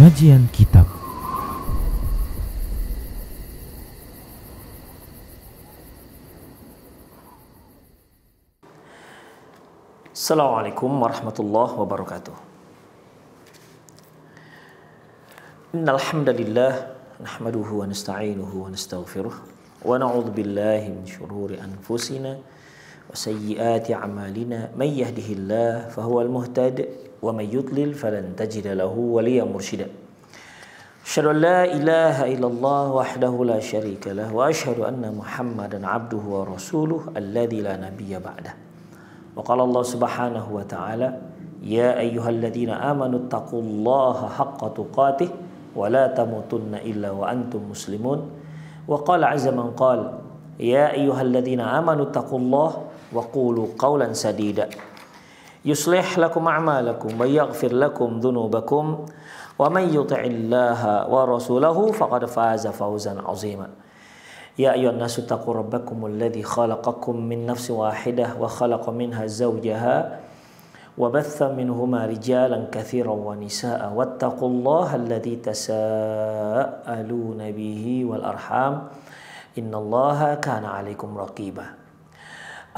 Kajian Kitab. Assalamualaikum warahmatullahi wabarakatuh. Innal hamdalillah nahmaduhu wa nasta'inuhu wa nastaghfiruh wa na'udzu billahi min shururi anfusina wa sayyiati a'malina may yahdihillahu fahuwal muhtadi wa may yudlil falan tajida lahu waliyyan mursyida. Asyhadu an la ilaha illallah wahdahu la syarika lah wa asyhadu anna Muhammadan abduhu wa rasuluh alladzi la nabiyya ba'dah. Wa qala Allah Subhanahu wa ta'ala, ya ayyuhalladzina amanu taqullaha haqqa tuqatih wa la tamutunna illa wa antum muslimun. Wa qala azza man qala, ya ayyuhalladzina amanu taqullaha wa qulu qawlan sadida yuslih lakum a'malakum wa yaghfir lakum dhunubakum wa man yuti'illaha wa rasulahu faqad faza fawzan 'azima. Ya ayyuhan nasu taqu rabbakumul ladzi khalaqakum min nafsin wahidah wa khalaqa minha zawjaha wa batha minhuma rijalan katsiran wa nisaa'a wattaqullaha alladzi tasaaluna bihi wal arham innallaha kana 'alaikum raqiba.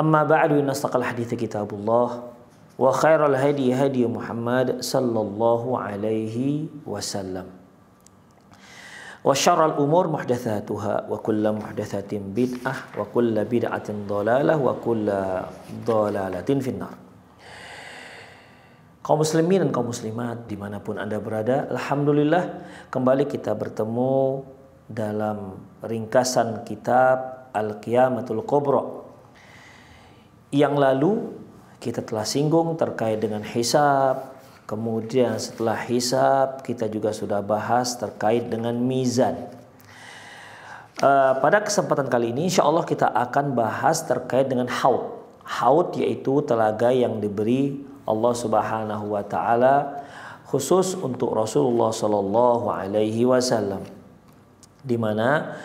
Amma ba'du, innastaqal hadithi kitabullah wa khairal hadi hadi Muhammad sallallahu alaihi wasallam wa syarrul umur muhdatsatuha wa kullu muhdatsatin bid'ah wa kullu bid'atin dhalalah wa kullu dhalalatin finnar. Kaum muslimin dan kaum muslimat dimanapun Anda berada, alhamdulillah kembali kita bertemu dalam ringkasan kitab Al-Qiyamatul Kubra. Yang lalu kita telah singgung terkait dengan hisab. Kemudian setelah hisab kita juga sudah bahas terkait dengan mizan. Pada kesempatan kali ini insya Allah kita akan bahas terkait dengan haud. Haud yaitu telaga yang diberi Allah Subhanahu wa ta'ala khusus untuk Rasulullah Sallallahu Alaihi Wasallam, di mana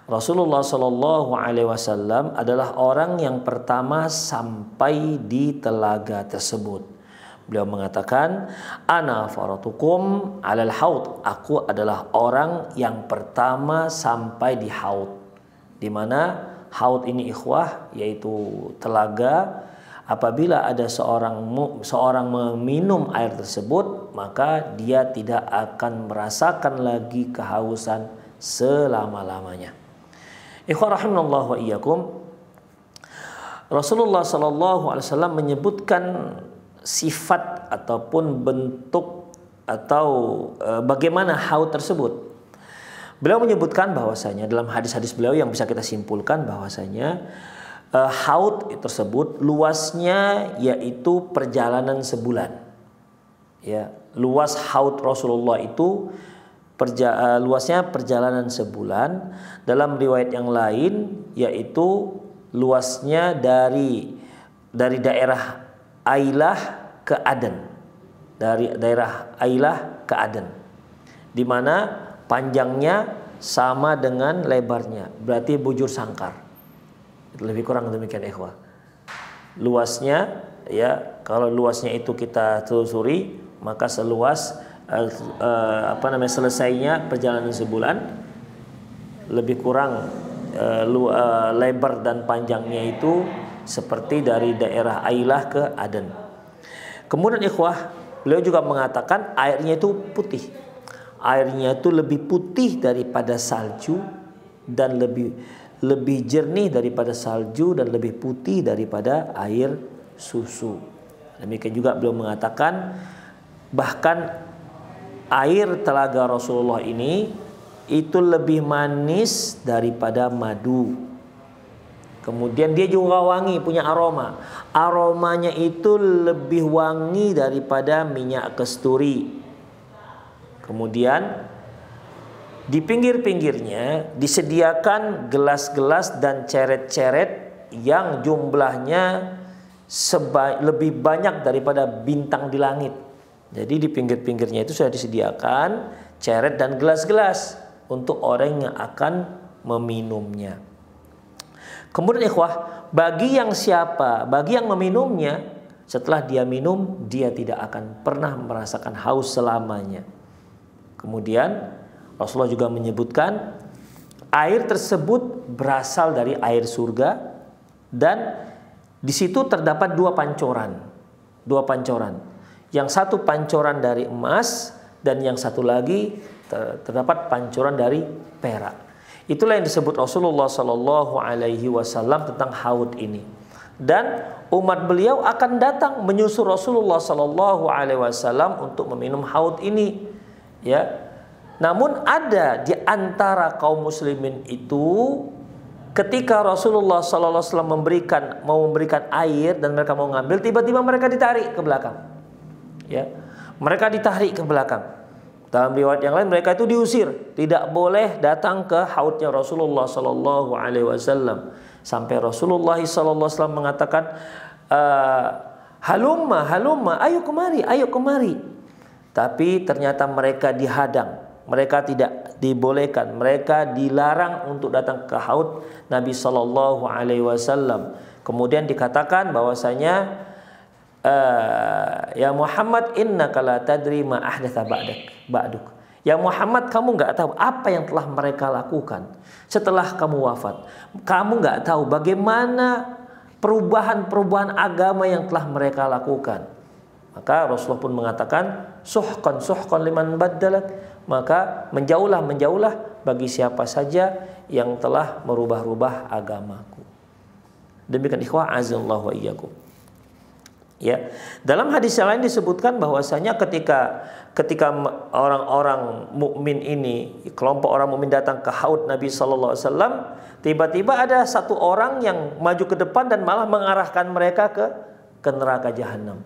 Rasulullah Sallallahu Alaihi Wasallam adalah orang yang pertama sampai di telaga tersebut. Beliau mengatakan, ana faratukum alal haud. Aku adalah orang yang pertama sampai di haud. Di mana haud ini ikhwah, yaitu telaga. Apabila ada seorang meminum air tersebut, maka dia tidak akan merasakan lagi kehausan selama-lamanya. Ikhwah rahimanallah wa iyyakum. Rasulullah sallallahu alaihi wasallam menyebutkan sifat ataupun bentuk atau bagaimana haud tersebut. Beliau menyebutkan bahwasanya dalam hadis-hadis beliau yang bisa kita simpulkan bahwasanya haud tersebut luasnya yaitu perjalanan sebulan. Ya, luas haud Rasulullah itu luasnya perjalanan sebulan. Dalam riwayat yang lain yaitu luasnya dari daerah Ailah ke Aden, dari daerah Ailah ke Aden, di mana panjangnya sama dengan lebarnya, berarti bujur sangkar. Lebih kurang demikian ikhwah. Luasnya ya, kalau luasnya itu kita telusuri maka seluas selesainya perjalanan sebulan, lebih kurang lebar dan panjangnya itu seperti dari daerah Ailah ke Aden. Kemudian ikhwah, beliau juga mengatakan airnya itu putih. Airnya itu lebih putih daripada salju dan lebih jernih daripada salju dan lebih putih daripada air susu. Demikian juga beliau mengatakan bahkan air telaga Rasulullah ini itu lebih manis daripada madu. Kemudian dia juga wangi, punya aroma. Aromanya itu lebih wangi daripada minyak kasturi. Kemudian di pinggir-pinggirnya disediakan gelas-gelas dan ceret-ceret yang jumlahnya lebih banyak daripada bintang di langit. Jadi di pinggir-pinggirnya itu sudah disediakan ceret dan gelas-gelas untuk orang yang akan meminumnya. Kemudian ikhwah, bagi yang meminumnya, setelah dia minum, dia tidak akan pernah merasakan haus selamanya. Kemudian Rasulullah juga menyebutkan air tersebut berasal dari air surga dan di situ terdapat dua pancoran. Yang satu pancoran dari emas dan yang satu lagi terdapat pancoran dari perak. Itulah yang disebut Rasulullah Shallallahu Alaihi Wasallam tentang haud ini. Dan umat beliau akan datang menyusul Rasulullah Shallallahu Alaihi Wasallam untuk meminum haud ini, ya. Namun ada di antara kaum muslimin itu ketika Rasulullah Sallallahu Alaihi Wasallam mau memberikan air dan mereka mau ngambil, tiba-tiba mereka ditarik ke belakang. Ya, mereka ditarik ke belakang. Dalam riwayat yang lain mereka itu diusir, tidak boleh datang ke haudnya Rasulullah Sallallahu Alaihi Wasallam. Sampai Rasulullah Sallallahu Alaihi Wasallam mengatakan, halumma, ayo kemari. Tapi ternyata mereka dihadang. Mereka tidak dibolehkan, mereka dilarang untuk datang ke haud Nabi Sallallahu Alaihi Wasallam. Kemudian dikatakan bahwasanya ya Muhammad innaka la tadri ma ahdatsa ba'duk. Ya Muhammad, kamu nggak tahu apa yang telah mereka lakukan setelah kamu wafat. Kamu nggak tahu bagaimana perubahan agama yang telah mereka lakukan. Maka Rasulullah pun mengatakan suhqan liman baddalat. Maka menjauhlah bagi siapa saja yang telah merubah-rubah agamaku. Demikian ikhwah azallahu wa iyyakum. Ya, dalam hadis yang lain disebutkan bahwasanya ketika orang-orang mukmin ini, kelompok orang mukmin datang ke haud Nabi sallallahu alaihi wasallam, tiba-tiba ada satu orang yang maju ke depan dan malah mengarahkan mereka ke neraka jahanam.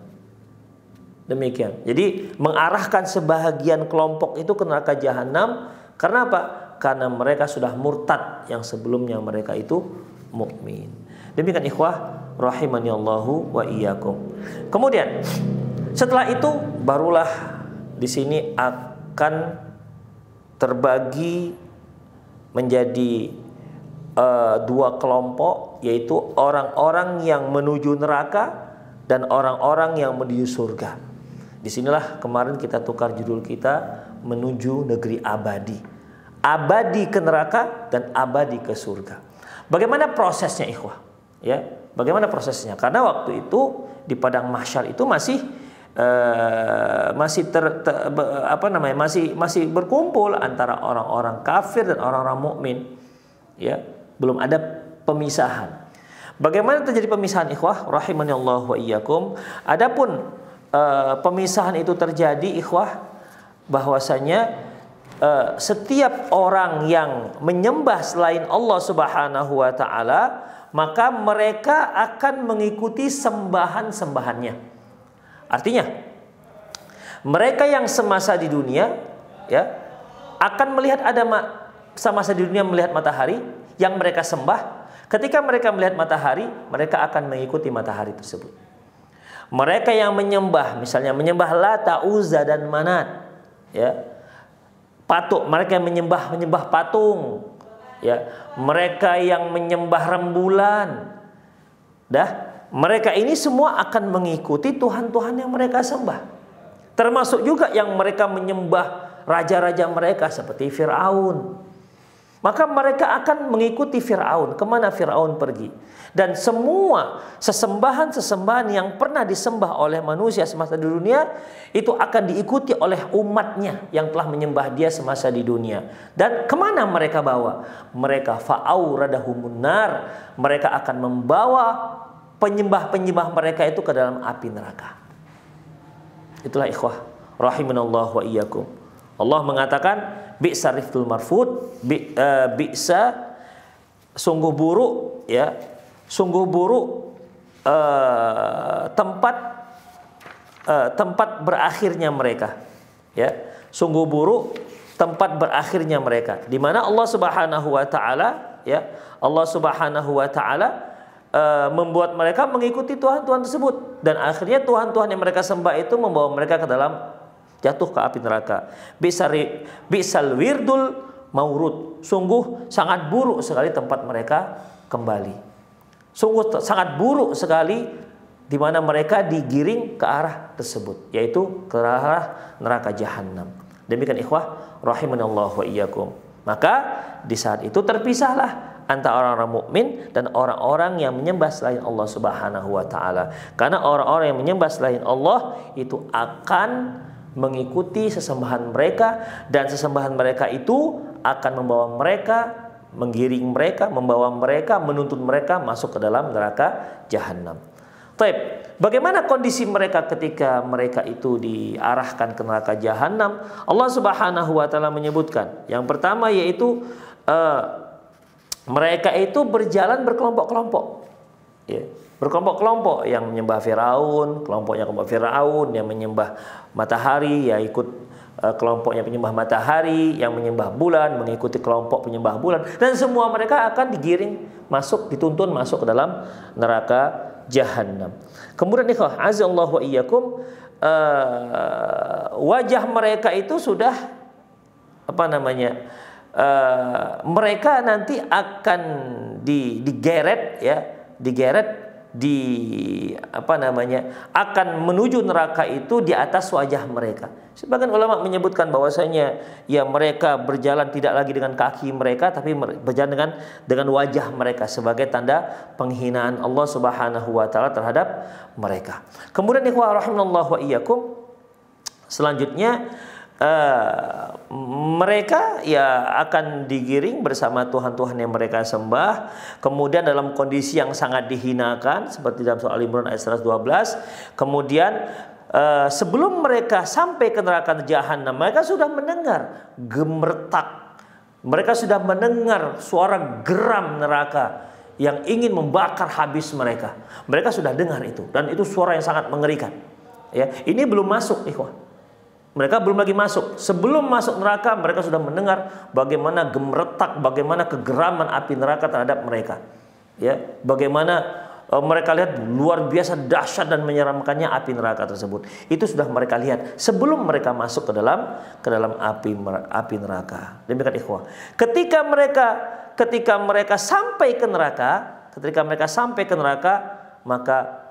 Demikian. Jadi mengarahkan sebahagian kelompok itu ke neraka jahanam. Karena apa? Karena mereka sudah murtad yang sebelumnya mereka itu mukmin. Demikian ikhwah rahimani Allahu wa iyyakum. Kemudian setelah itu barulah di sini akan terbagi menjadi dua kelompok, yaitu orang-orang yang menuju neraka dan orang-orang yang menuju surga. Disinilah kemarin kita tukar judul kita, menuju negeri abadi. Abadi ke neraka dan abadi ke surga. Bagaimana prosesnya ikhwah? Ya, bagaimana prosesnya? Karena waktu itu di padang mahsyar itu masih berkumpul antara orang-orang kafir dan orang-orang mukmin. Ya, belum ada pemisahan. Bagaimana terjadi pemisahan ikhwah rahimani Allah wa iyyakum? Adapun pemisahan itu terjadi ikhwah bahwasanya setiap orang yang menyembah selain Allah Subhanahu wa taala, maka mereka akan mengikuti sembahan-sembahannya. Artinya mereka yang semasa di dunia ya akan melihat semasa di dunia melihat matahari yang mereka sembah. Ketika mereka melihat matahari, mereka akan mengikuti matahari tersebut. Mereka yang menyembah, misalnya menyembah Lata, Uzza dan Manat, ya, patung. Mereka yang menyembah patung, ya. Mereka yang menyembah rembulan, mereka ini semua akan mengikuti Tuhan-Tuhan yang mereka sembah. Termasuk juga yang mereka menyembah raja-raja mereka seperti Fir'aun. Maka mereka akan mengikuti Fir'aun, kemana Fir'aun pergi. Dan semua sesembahan-sesembahan yang pernah disembah oleh manusia semasa di dunia, itu akan diikuti oleh umatnya yang telah menyembah dia semasa di dunia. Dan kemana mereka bawa? Mereka fa'auradahumun nar. Mereka akan membawa penyembah-penyembah mereka itu ke dalam api neraka. Itulah ikhwah rahimanallahu wa iyyakum. Allah mengatakan bi'sa rifdul marfud, bi'sa, sungguh buruk, ya, sungguh buruk tempat berakhirnya mereka, ya, sungguh buruk tempat berakhirnya mereka, di mana Allah Subhanahu wa taala, ya, Allah Subhanahu wa taala membuat mereka mengikuti Tuhan-Tuhan tersebut, dan akhirnya Tuhan-Tuhan yang mereka sembah itu membawa mereka ke dalam jatuh ke api neraka. Bisal wirdul maurud. Sungguh sangat buruk sekali tempat mereka kembali. Sungguh sangat buruk sekali di mana mereka digiring ke arah tersebut, yaitu ke arah neraka jahanam. Demikian ikhwah rahimanallahu wa iyyakum. Maka di saat itu terpisahlah antara orang-orang mukmin dan orang-orang yang menyembah selain Allah Subhanahu wa taala. Karena orang-orang yang menyembah selain Allah itu akan mengikuti sesembahan mereka, dan sesembahan mereka itu akan membawa mereka, menggiring mereka, membawa mereka, menuntun mereka masuk ke dalam neraka jahanam. Taib. Bagaimana kondisi mereka ketika mereka itu diarahkan ke neraka jahanam? Allah Subhanahu wa taala menyebutkan. Yang pertama yaitu mereka itu berjalan berkelompok-kelompok. Ya, berkelompok-kelompok, yang menyembah Firaun, kelompoknya kelompok Firaun, yang menyembah matahari ya ikut kelompoknya penyembah matahari, yang menyembah bulan mengikuti kelompok penyembah bulan, dan semua mereka akan digiring masuk, dituntun masuk ke dalam neraka jahanam. Kemudian ikhwah azallahu wa iyyakum, wajah mereka itu sudah mereka nanti akan digeret ya, akan menuju neraka itu di atas wajah mereka. Sebagian ulama menyebutkan bahwasanya ya mereka berjalan tidak lagi dengan kaki mereka, tapi berjalan dengan wajah mereka sebagai tanda penghinaan Allah Subhanahu wa taala terhadap mereka. Kemudian ikhwah rahimanallahu wa iyyakum, selanjutnya mereka ya akan digiring bersama Tuhan-Tuhan yang mereka sembah, kemudian dalam kondisi yang sangat dihinakan seperti dalam surah Al-Imran ayat 112. Kemudian sebelum mereka sampai ke neraka jahanam, mereka sudah mendengar gemertak, mereka sudah mendengar suara geram neraka yang ingin membakar habis mereka. Mereka sudah dengar itu, dan itu suara yang sangat mengerikan. Ya, ini belum masuk ikhwah. Mereka belum lagi masuk. Sebelum masuk neraka, mereka sudah mendengar bagaimana gemeretak, bagaimana kegeraman api neraka terhadap mereka. Ya, bagaimana mereka lihat luar biasa dahsyat dan menyeramkannya api neraka tersebut. Itu sudah mereka lihat sebelum mereka masuk ke dalam api neraka. Demikian ikhwah. Ketika mereka sampai ke neraka, maka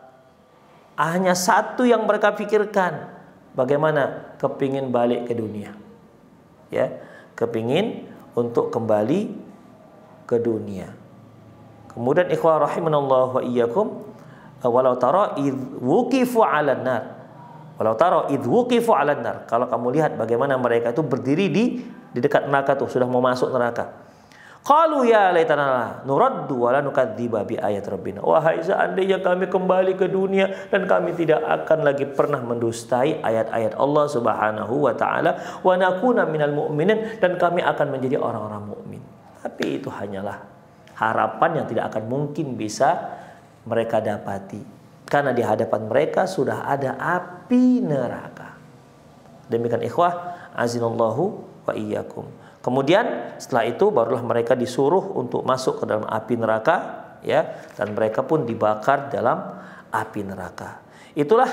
hanya satu yang mereka pikirkan, bagaimana kepingin balik ke dunia, ya, kepingin untuk kembali ke dunia. Kemudian ikhwah rahimanallahu wa iyyakum, walau tara idh wuqifu 'alan nar, kalau kamu lihat bagaimana mereka itu berdiri di dekat neraka tuh, sudah mau masuk neraka. Qalu ya laitana nuraddu wa la nukadziba bi ayat rabbina. Wahai seandainya kami kembali ke dunia dan kami tidak akan lagi pernah mendustai ayat-ayat Allah Subhanahu wa taala, wa nakuna minal mu'minin, dan kami akan menjadi orang-orang mukmin. Tapi itu hanyalah harapan yang tidak akan mungkin bisa mereka dapati, karena di hadapan mereka sudah ada api neraka. Demikian ikhwah azinallahu wa iyyakum. Kemudian setelah itu barulah mereka disuruh untuk masuk ke dalam api neraka, ya, dan mereka pun dibakar dalam api neraka. Itulah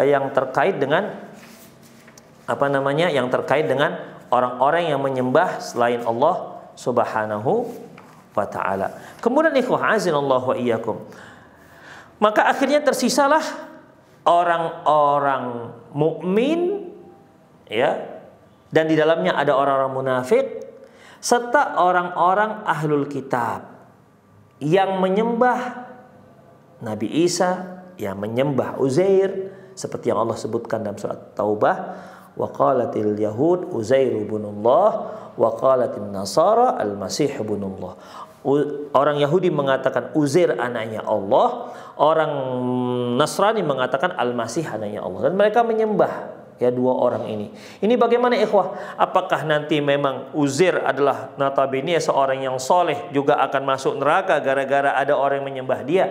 yang terkait dengan yang terkait dengan orang-orang yang menyembah selain Allah Subhanahu wa taala. Kemudian ikhwah azinallahu wa iyyakum, maka akhirnya tersisalah orang-orang mukmin, ya, dan di dalamnya ada orang-orang munafik serta orang-orang ahlul kitab yang menyembah Nabi Isa, yang menyembah Uzair, seperti yang Allah sebutkan dalam surat Taubah, wa qalatil yahud Uzair ibnullah wa qalatin nasara al-masih ibnullah. Orang Yahudi mengatakan Uzair anaknya Allah, orang Nasrani mengatakan Al-Masih anaknya Allah, dan mereka menyembah ya dua orang ini. Ini bagaimana ikhwah? Apakah nanti memang Uzair adalah notabene seorang yang soleh juga akan masuk neraka gara-gara ada orang yang menyembah dia?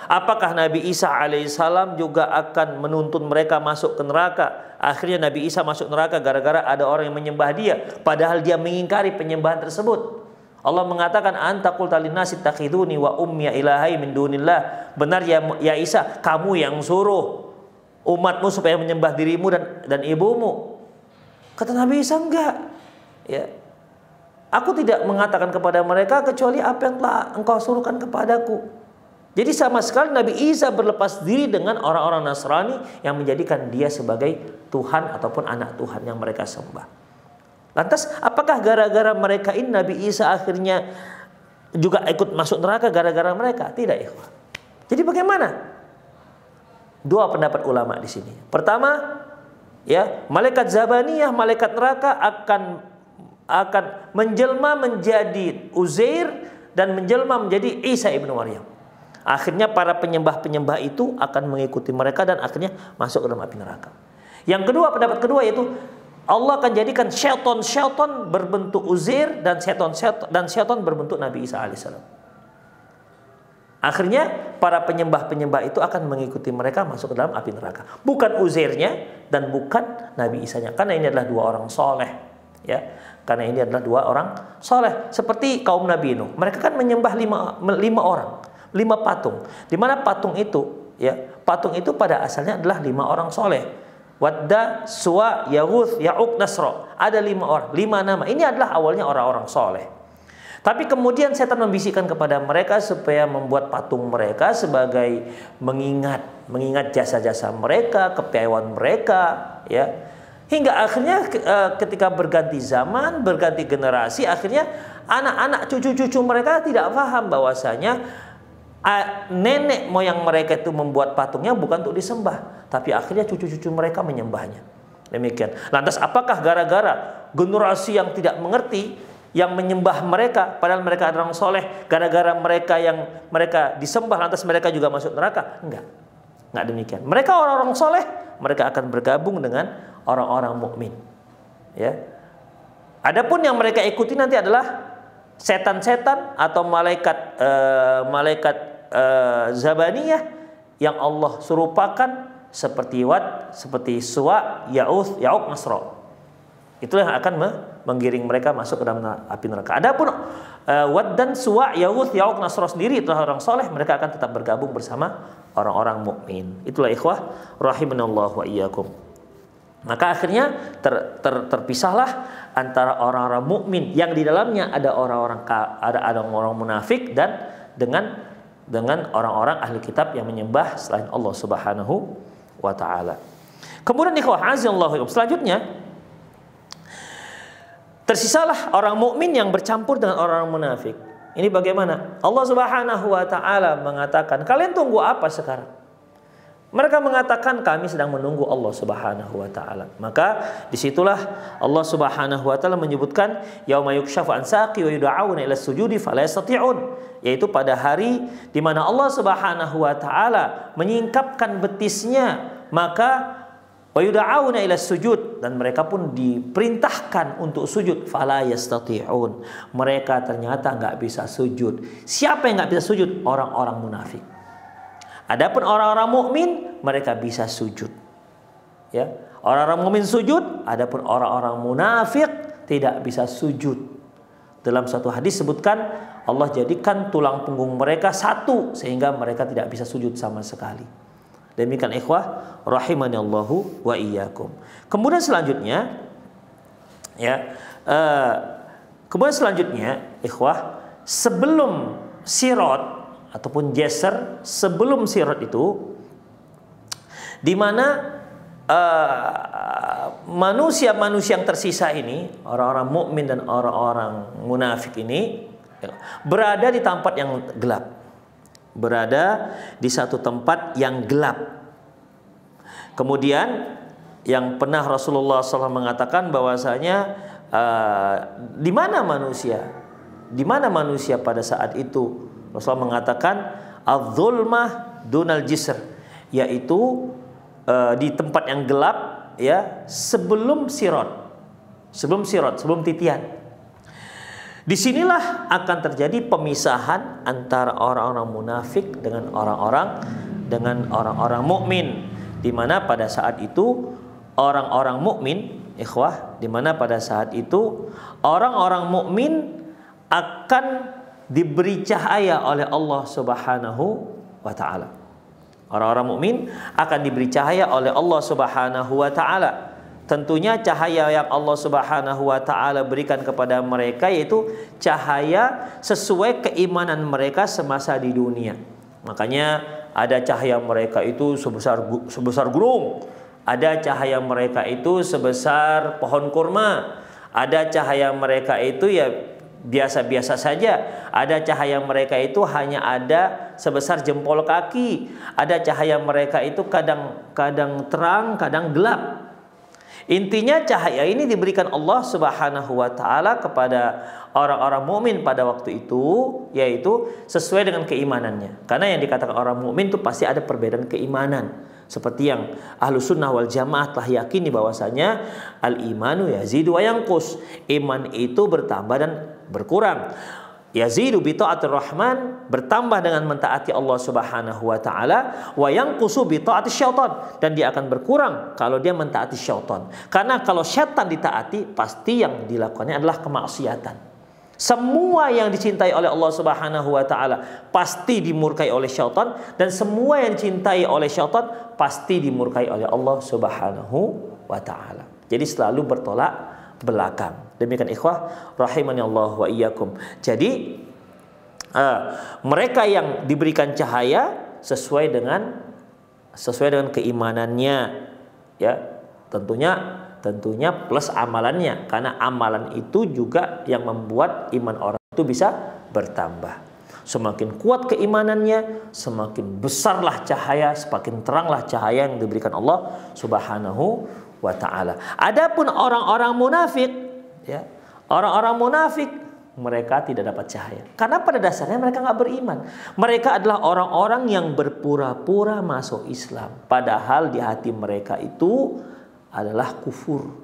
Apakah Nabi Isa alaihissalam juga akan menuntun mereka masuk ke neraka? Akhirnya Nabi Isa masuk neraka gara-gara ada orang yang menyembah dia, padahal dia mengingkari penyembahan tersebut. Allah mengatakan anta qulta linnasi takhiduni wa ummi ilahai min dunillah. Benar ya Isa, kamu yang suruh umatmu supaya menyembah dirimu dan ibumu. Kata Nabi Isa, enggak, ya, aku tidak mengatakan kepada mereka kecuali apa yang telah engkau suruhkan kepadaku. Jadi sama sekali Nabi Isa berlepas diri dengan orang-orang Nasrani yang menjadikan dia sebagai Tuhan ataupun anak Tuhan yang mereka sembah. Lantas apakah gara-gara mereka ini Nabi Isa akhirnya juga ikut masuk neraka gara-gara mereka? Tidak, ikhwah. Jadi bagaimana? Dua pendapat ulama di sini. Pertama, ya, malaikat Zabaniyah, malaikat neraka akan menjelma menjadi Uzair dan menjelma menjadi Isa ibnu Maryam. Akhirnya para penyembah-penyembah itu akan mengikuti mereka dan akhirnya masuk ke dalam api neraka. Yang kedua, pendapat kedua yaitu Allah akan jadikan syaitan berbentuk Uzair dan syaitan berbentuk Nabi Isa alaihissalam. Akhirnya para penyembah-penyembah itu akan mengikuti mereka masuk ke dalam api neraka. Bukan Uzairnya dan bukan Nabi Isanya, karena ini adalah dua orang soleh, ya. Karena ini adalah dua orang soleh. Seperti kaum Nabi Nuh, mereka kan menyembah lima patung. Di mana patung itu, ya, patung itu pada asalnya adalah 5 orang soleh. Wadda, Suwa, Yaghuth, Ya'uq, Nasra. Ada 5 orang, 5 nama. Ini adalah awalnya orang-orang soleh. Tapi kemudian setan membisikkan kepada mereka supaya membuat patung mereka sebagai mengingat jasa-jasa mereka, kepiawaian mereka, ya. Hingga akhirnya ketika berganti zaman, berganti generasi, akhirnya anak-anak cucu-cucu mereka tidak paham bahwasanya nenek moyang mereka itu membuat patungnya bukan untuk disembah, tapi akhirnya cucu-cucu mereka menyembahnya. Demikian. Lantas apakah gara-gara generasi yang tidak mengerti yang menyembah mereka, padahal mereka adalah orang soleh, gara-gara mereka disembah lantas mereka juga masuk neraka? Enggak demikian. Mereka orang-orang soleh, mereka akan bergabung dengan orang-orang mukmin. Ya. Adapun yang mereka ikuti nanti adalah setan-setan atau malaikat Zabaniyah yang Allah serupakan seperti Wad, seperti Suwa, Ya'uq, Nasra. Itulah yang akan menggiring mereka masuk ke dalam api neraka. Adapun Wad dan Suwa, Ya'uq, Nasra sendiri itulah orang soleh, mereka akan tetap bergabung bersama orang-orang mukmin. Itulah ikhwah rahimanallahu wa iyyakum. Maka akhirnya terpisahlah antara orang-orang mukmin yang di dalamnya ada orang munafik dan dengan orang-orang ahli kitab yang menyembah selain Allah Subhanahu wa taala. Kemudian ikhwah azallahu, selanjutnya tersisalah orang mukmin yang bercampur dengan orang munafik. Ini bagaimana? Allah Subhanahu wa taala mengatakan, "Kalian tunggu apa sekarang?" Mereka mengatakan, kami sedang menunggu Allah Subhanahu wa taala. Maka disitulah Allah Subhanahu wa taala menyebutkan yauma yukshafu an saqi wa yud'auna ila sujudi fala yastati'un, yaitu pada hari di mana Allah Subhanahu wa taala menyingkapkan betisnya, maka wa yud'auna ila sujud, dan mereka pun diperintahkan untuk sujud, fala yastati'un. Mereka ternyata enggak bisa sujud. Siapa yang enggak bisa sujud? Orang-orang munafik. Adapun orang-orang mukmin mereka bisa sujud. Ya, orang-orang mukmin sujud, adapun orang-orang munafik tidak bisa sujud. Dalam satu hadis sebutkan Allah jadikan tulang punggung mereka satu sehingga mereka tidak bisa sujud sama sekali. Demikian ikhwah rahimanallahu wa iyyakum. Kemudian selanjutnya ikhwah, sebelum sirat ataupun jaser, sebelum sirat itu di mana manusia-manusia yang tersisa ini, orang-orang mukmin dan orang-orang munafik ini berada di tempat yang gelap. Berada di satu tempat yang gelap. Kemudian yang pernah Rasulullah SAW mengatakan bahwasanya di mana manusia? Di mana manusia pada saat itu? Rasulullah mengatakan az-zulmah dunal jisr, yaitu di tempat yang gelap, ya, sebelum titian. Disinilah akan terjadi pemisahan antara orang-orang munafik dengan orang-orang mukmin, di mana pada saat itu orang-orang mukmin, ikhwah, di mana pada saat itu orang-orang mukmin akan diberi cahaya oleh Allah Subhanahu wa taala. Orang-orang mukmin akan diberi cahaya oleh Allah Subhanahu wa taala. Tentunya cahaya yang Allah Subhanahu wa taala berikan kepada mereka yaitu cahaya sesuai keimanan mereka semasa di dunia. Makanya ada cahaya mereka itu sebesar gunung, ada cahaya mereka itu sebesar pohon kurma, ada cahaya mereka itu ya biasa-biasa saja, ada cahaya mereka itu hanya ada sebesar jempol kaki, ada cahaya mereka itu kadang terang, kadang gelap. Intinya cahaya ini diberikan Allah Subhanahu wa taala kepada orang-orang mukmin pada waktu itu, yaitu sesuai dengan keimanannya. Karena yang dikatakan orang mukmin itu pasti ada perbedaan keimanan. Seperti yang Ahlus Sunnah wal Jamaah telah yakini bahwasanya al-imanu yazidu wa yanqus. Iman itu bertambah dan berkurang. Yazidu bi ta'atir rahman, bertambah dengan mentaati Allah Subhanahu wa taala, wa yanqusu bi ta'ati syaitan, dan dia akan berkurang kalau dia mentaati syaitan. Karena kalau syaitan ditaati, pasti yang dilakukannya adalah kemaksiatan. Semua yang dicintai oleh Allah Subhanahu wa taala pasti dimurkai oleh syaitan, dan semua yang dicintai oleh syaitan pasti dimurkai oleh Allah Subhanahu wa taala. Jadi selalu bertolak belakang. Demikian ikhwah rahimani Allah wa iyyakum. Jadi mereka yang diberikan cahaya sesuai dengan keimanannya, ya. Tentunya plus amalannya, karena amalan itu juga yang membuat iman orang itu bisa bertambah. Semakin kuat keimanannya, semakin besarlah cahaya, semakin teranglah cahaya yang diberikan Allah Subhanahu wa ta'ala. Adapun orang-orang munafik, ya, orang-orang munafik mereka tidak dapat cahaya, karena pada dasarnya mereka nggak beriman. Mereka adalah orang-orang yang berpura-pura masuk Islam, padahal di hati mereka itu adalah kufur.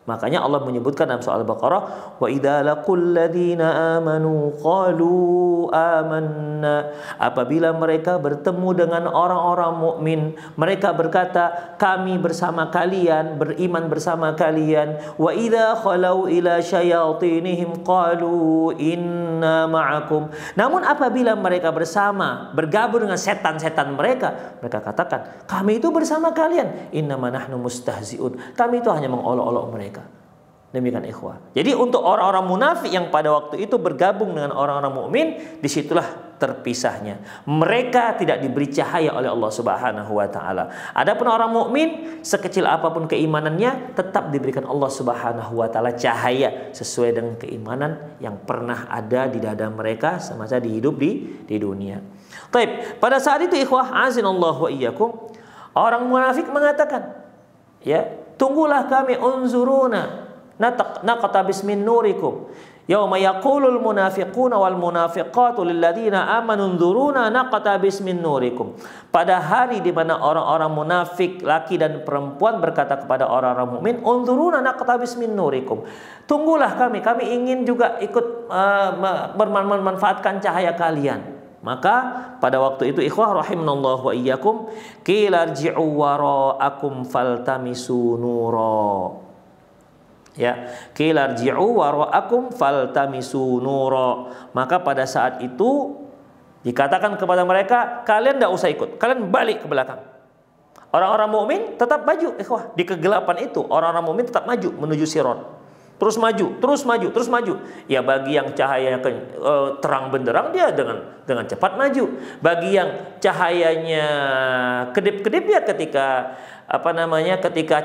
Makanya Allah menyebutkan dalam surah Al-Baqarah, wa idza laqul ladzina amanu qalu amanna. Apabila mereka bertemu dengan orang-orang mukmin, mereka berkata, kami bersama kalian, beriman bersama kalian. Wa idza khalau ila syayatinihim qalu inna ma'akum. Namun apabila mereka bergabung dengan setan-setan mereka, mereka katakan, kami itu bersama kalian. Innama nahnu mustahzi'un. Kami itu hanya mengolok-olok mereka. Demikian ikhwah. Jadi untuk orang-orang munafik yang pada waktu itu bergabung dengan orang-orang mukmin, disitulah terpisahnya. Mereka tidak diberi cahaya oleh Allah Subhanahu wa taala. Adapun orang mukmin, sekecil apapun keimanannya, tetap diberikan Allah Subhanahu wa taala cahaya sesuai dengan keimanan yang pernah ada di dada mereka semasa hidup di dunia. Baik, pada saat itu ikhwah azinallahu wa iyyakum, orang munafik mengatakan, ya, tunggulah kami, unzuruna naqtabis min nurikum yauma yaqulul munafiquna wal munafiqatu lil ladzina amanu unzuruna naqtabis min nurikum. Pada hari di mana orang-orang munafik laki dan perempuan berkata kepada orang-orang mukmin, unzuruna naqtabis min nurikum, tunggulah kami ingin juga ikut memanfaatkan cahaya kalian. Maka pada waktu itu ikhwah rahimanallahu wa iyyakum, qila irji'u wara'akum faltamisu nura. Ya, qila irji'u wara'akum faltamisu nura. Maka pada saat itu dikatakan kepada mereka, kalian tidak usah ikut, kalian balik ke belakang. Orang-orang mukmin tetap maju ikhwah. Di kegelapan itu orang-orang mukmin tetap maju menuju Sirat. Terus maju. Ya, bagi yang cahayanya terang benderang, dia dengan cepat maju. Bagi yang cahayanya kedip-kedip, ya ketika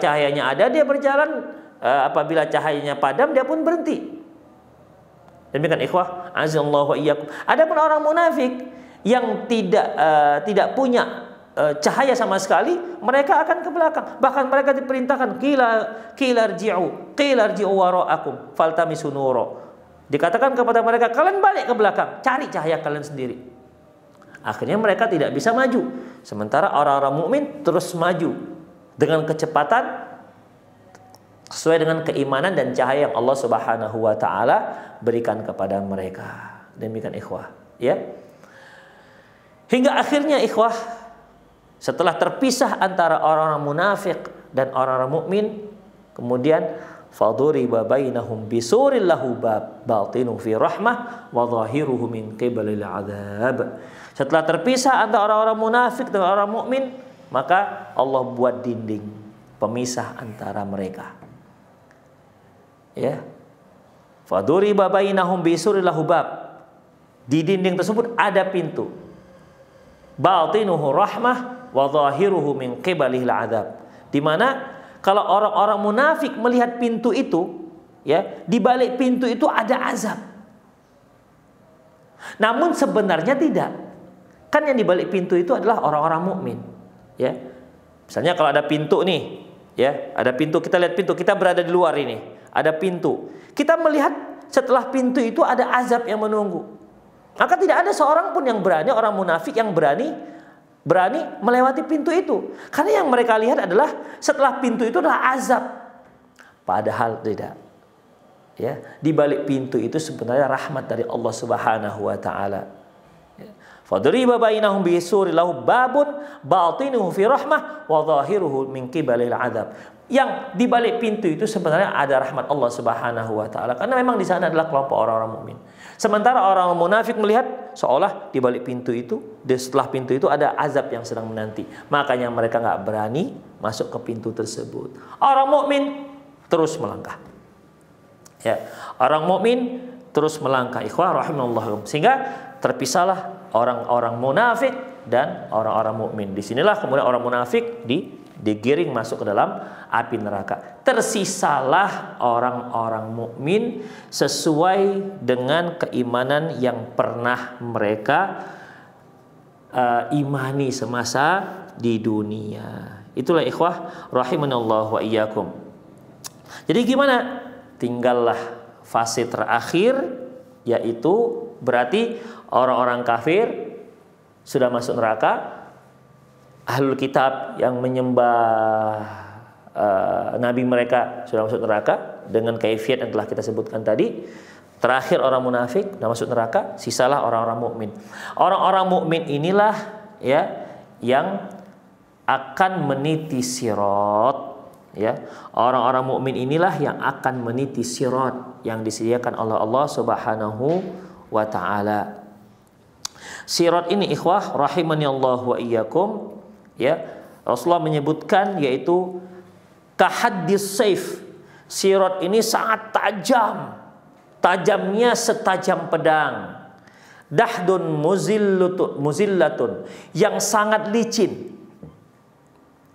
cahayanya ada dia berjalan, apabila cahayanya padam dia pun berhenti. Demikian ikhwah azallahu wa iyyakum. Adapun orang munafik yang tidak punya cahaya sama sekali, mereka akan ke belakang. Bahkan mereka diperintahkan, qila irji'u wara'akum faltamisu nura. Dikatakan kepada mereka, kalian balik ke belakang, cari cahaya kalian sendiri. Akhirnya mereka tidak bisa maju. Sementara orang-orang mukmin terus maju dengan kecepatan sesuai dengan keimanan dan cahaya yang Allah Subhanahu wa taala berikan kepada mereka. Demikian ikhwah, ya. Hingga akhirnya ikhwah, setelah terpisah antara orang-orang munafik dan orang-orang mukmin, kemudian faduriba bainahum bisurin lahu bab batinu fi rahmah wa zahiruhu min qibalil adzab. Setelah terpisah antara orang-orang munafik dan orang mukmin, maka Allah buat dinding pemisah antara mereka. Ya. Faduriba bainahum bisurin lahu bab. Di dinding tersebut ada pintu. batinuhu rahmah wa zahiruhu min qibalihil adzab. Di mana kalau orang-orang munafik melihat pintu itu, ya, di balik pintu itu ada azab. Namun sebenarnya tidak. Kan yang di balik pintu itu adalah orang-orang mukmin, ya. Misalnya kalau ada pintu nih, ya, ada pintu, kita lihat pintu, kita berada di luar ini, ada pintu. Kita melihat setelah pintu itu ada azab yang menunggu. Maka tidak ada seorang pun yang berani, orang munafik yang berani melewati pintu itu. Karena yang mereka lihat adalah setelah pintu itu adalah azab. Padahal tidak. Ya, di balik pintu itu sebenarnya rahmat dari Allah Subhanahu wa taala. Fadriba bainahum bisuri lahu babun batinuhu fi rahmah wa zahiruhu min qibalil adzab. Yang di balik pintu itu sebenarnya ada rahmat Allah Subhanahu wa taala, karena memang di sana adalah kelompok orang-orang mukmin. Sementara orang munafik melihat seolah di balik pintu itu, setelah pintu itu ada azab yang sedang menanti. Makanya mereka nggak berani masuk ke pintu tersebut. Orang mukmin terus melangkah. Ya, orang mukmin terus melangkah. Ikhwah rahimallahu, sehingga terpisahlah orang-orang munafik dan orang-orang mukmin. Disinilah kemudian orang munafik digiring masuk ke dalam api neraka. Tersisalah orang-orang mukmin sesuai dengan keimanan yang pernah mereka imani semasa di dunia. Itulah ikhwah rahimanallahu wa iyyakum. Jadi gimana? Tinggallah fase terakhir, yaitu berarti orang-orang kafir sudah masuk neraka. Ahlul kitab yang menyembah nabi mereka sudah masuk neraka dengan kaifiat yang telah kita sebutkan tadi. Terakhir orang munafik sudah masuk neraka, sisalah orang-orang mukmin. Orang-orang mukmin inilah, ya, yang akan meniti sirat, ya. Orang-orang mukmin inilah yang akan meniti sirat yang disediakan oleh Allah Subhanahu wa taala. Sirat ini ikhwah rahimani Allah wa iyyakum, ya, Rasulullah menyebutkan yaitu kahaddis saif. Sirat ini sangat tajam, tajamnya setajam pedang. Dahdun muzillatun, yang sangat licin,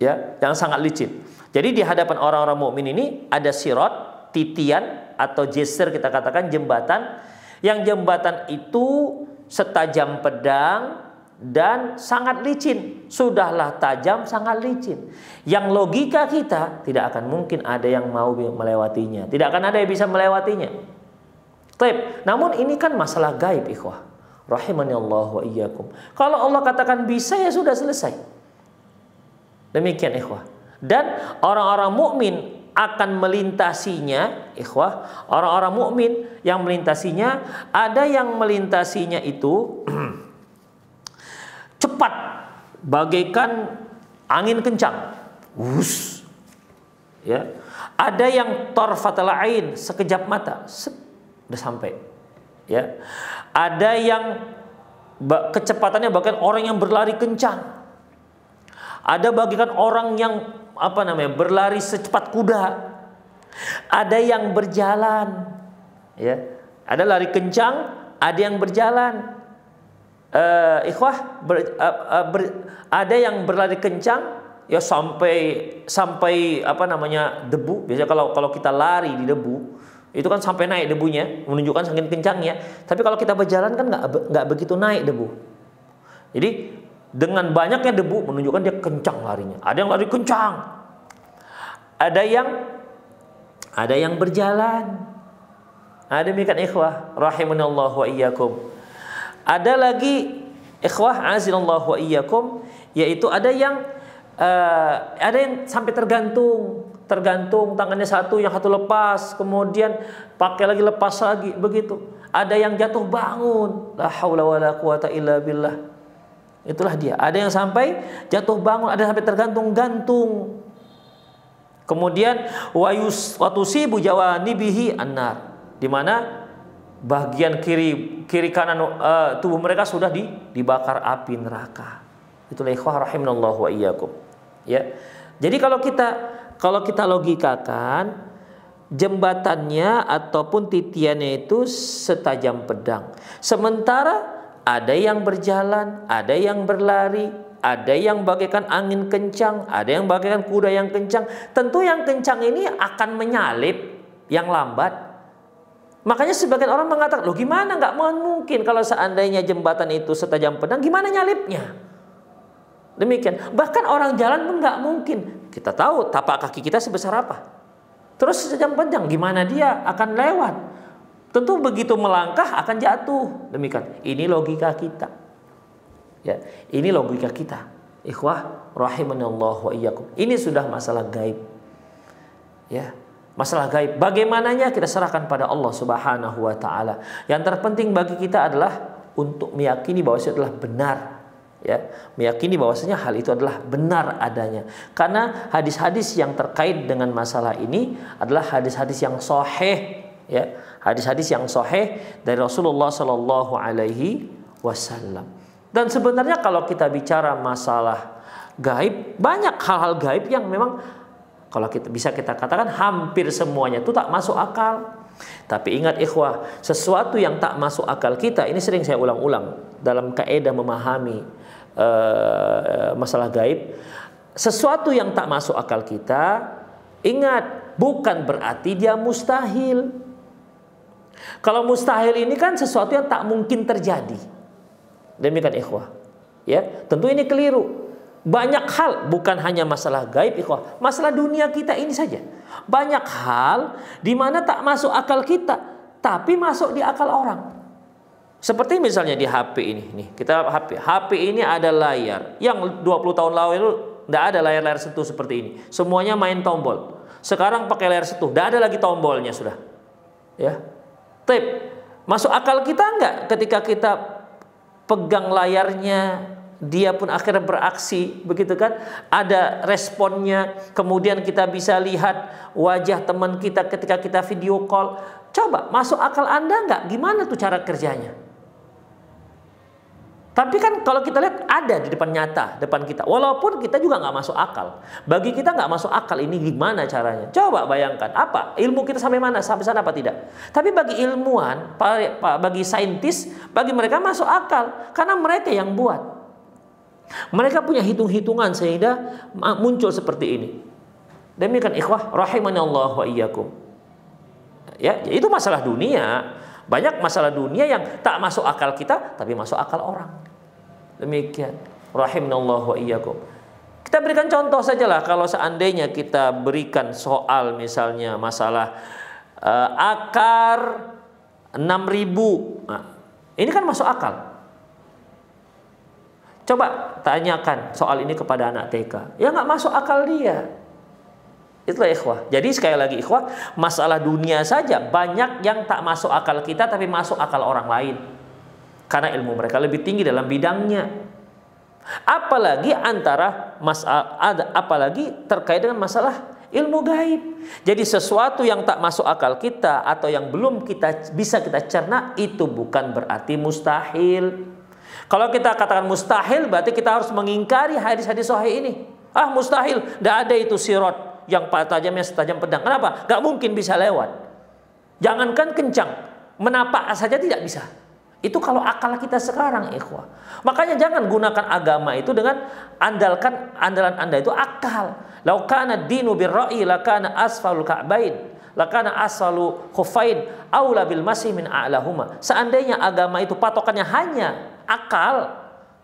ya, yang sangat licin. Jadi di hadapan orang-orang mukmin ini ada sirat, titian atau geser, kita katakan jembatan, yang jembatan itu setajam pedang dan sangat licin. Sudahlah tajam, sangat licin. Yang logika kita tidak akan mungkin ada yang mau melewatinya. Tidak akan ada yang bisa melewatinya. Taib. Namun ini kan masalah gaib, ikhwah. Rahimani Allah wa iyyakum. Kalau Allah katakan bisa, ya sudah selesai. Demikian ikhwah. Dan orang-orang mukmin akan melintasinya, ikhwah. Orang-orang mukmin yang melintasinya, ada yang melintasinya itu cepat, bagaikan angin kencang. Wus. Ya. Ada yang tarfatal ain, sekejap mata, udah sampai. Ya. Ada yang kecepatannya bahkan orang yang berlari kencang. Ada bagaikan orang yang berlari secepat kuda. Ada yang berjalan, ya. Ada lari kencang, ada yang berjalan. Ikhwah, ada yang berlari kencang, ya, sampai debu. Biasanya kalau kita lari di debu, itu kan sampai naik debunya, menunjukkan saking kencangnya. Tapi kalau kita berjalan kan nggak begitu naik debu. Jadi dengan banyaknya debu menunjukkan dia kencang larinya. Ada yang lari kencang, ada yang berjalan. Demikian ikhwah rahimanallahu wa iyyakum. Ada lagi ikhwah azinallahu wa iyyakum, yaitu ada yang sampai tergantung tangannya satu, yang satu lepas, kemudian pakai lagi, lepas lagi, begitu. Ada yang jatuh bangun, la haula wala quwata illa billah. Itulah dia. Ada yang sampai jatuh bangun, ada yang sampai tergantung-gantung. Kemudian watusibu jawanibihi annar, di mana bagian kiri kanan tubuh mereka sudah dibakar api neraka. Itulah ikhwah rahimanallahu wa iyyakum. Ya. Jadi kalau kita logikakan, jembatannya ataupun titiannya itu setajam pedang. Sementara ada yang berjalan, ada yang berlari, ada yang bagaikan angin kencang, ada yang bagaikan kuda yang kencang. Tentu yang kencang ini akan menyalip yang lambat. Makanya sebagian orang mengatakan, loh gimana, nggak mungkin kalau seandainya jembatan itu setajam pedang, gimana nyalipnya? Demikian. Bahkan orang jalan pun nggak mungkin. Kita tahu tapak kaki kita sebesar apa. Terus setajam pedang, gimana dia akan lewat? Tentu begitu melangkah akan jatuh. Demikian. Ini logika kita. Ya, ini logika kita. Ikhwah rahimanallah wa iyyakum. Ini sudah masalah gaib. Ya, masalah gaib. Bagaimananya kita serahkan pada Allah Subhanahu wa taala. Yang terpenting bagi kita adalah untuk meyakini bahwa itu adalah benar. Ya, meyakini bahwasanya hal itu adalah benar adanya. Karena hadis-hadis yang terkait dengan masalah ini adalah hadis-hadis yang sahih, ya. Hadis-hadis yang sahih dari Rasulullah Sallallahu Alaihi Wasallam. Dan sebenarnya kalau kita bicara masalah gaib, banyak hal-hal gaib yang memang kalau kita bisa kita katakan hampir semuanya itu tak masuk akal. Tapi ingat ikhwah, sesuatu yang tak masuk akal kita, ini sering saya ulang-ulang dalam kaidah memahami masalah gaib. Sesuatu yang tak masuk akal kita, ingat, bukan berarti dia mustahil. Kalau mustahil ini kan sesuatu yang tak mungkin terjadi. Demikian ikhwah. Ya, tentu ini keliru. Banyak hal, bukan hanya masalah gaib ikhwah, masalah dunia kita ini saja. Banyak hal di mana tak masuk akal kita, tapi masuk di akal orang. Seperti misalnya di HP ini, nih, kita HP ini ada layar. Yang 20 tahun lalu tidak ada layar-layar sentuh seperti ini. Semuanya main tombol. Sekarang pakai layar sentuh, tidak ada lagi tombolnya sudah. Ya. Tip, masuk akal kita enggak ketika kita pegang layarnya, dia pun akhirnya beraksi, begitu kan? Ada responnya, kemudian kita bisa lihat wajah teman kita ketika kita video call. Coba, masuk akal Anda enggak? Gimana tuh cara kerjanya? Tapi kan kalau kita lihat ada di depan nyata, depan kita. Walaupun kita juga nggak masuk akal. Bagi kita nggak masuk akal ini gimana caranya. Coba bayangkan, apa ilmu kita sampai mana, sampai sana apa tidak. Tapi bagi ilmuwan, bagi saintis, bagi mereka masuk akal. Karena mereka yang buat. Mereka punya hitung-hitungan sehingga muncul seperti ini. Demikian ikhwah, rahimanallah wa iyyakum. Ya, itu masalah dunia. Banyak masalah dunia yang tak masuk akal kita, tapi masuk akal orang. Demikian. Rahimanallah wa iyyakum. Kita berikan contoh sajalah, kalau seandainya kita berikan soal misalnya masalah akar 6.000. Nah, ini kan masuk akal. Coba tanyakan soal ini kepada anak TK. Ya nggak masuk akal dia. Itulah ikhwah. Jadi sekali lagi ikhwah, masalah dunia saja banyak yang tak masuk akal kita tapi masuk akal orang lain. Karena ilmu mereka lebih tinggi dalam bidangnya. Apalagi apalagi terkait dengan masalah ilmu gaib. Jadi sesuatu yang tak masuk akal kita atau yang belum bisa kita cerna, itu bukan berarti mustahil. Kalau kita katakan mustahil, berarti kita harus mengingkari hadis-hadis sahih ini. Ah, mustahil, tidak ada itu sirat yang tajamnya setajam pedang. Kenapa? Gak mungkin bisa lewat. Jangankan kencang, menapak saja tidak bisa. Itu kalau akal kita sekarang, ikhwah. Makanya jangan gunakan agama itu dengan andalan Anda itu akal. Lau kana dinu birra'i lakana asfalul ka'bain, lakana asfalu khuffain aula bil masih min a'lahuma. Seandainya agama itu patokannya hanya akal,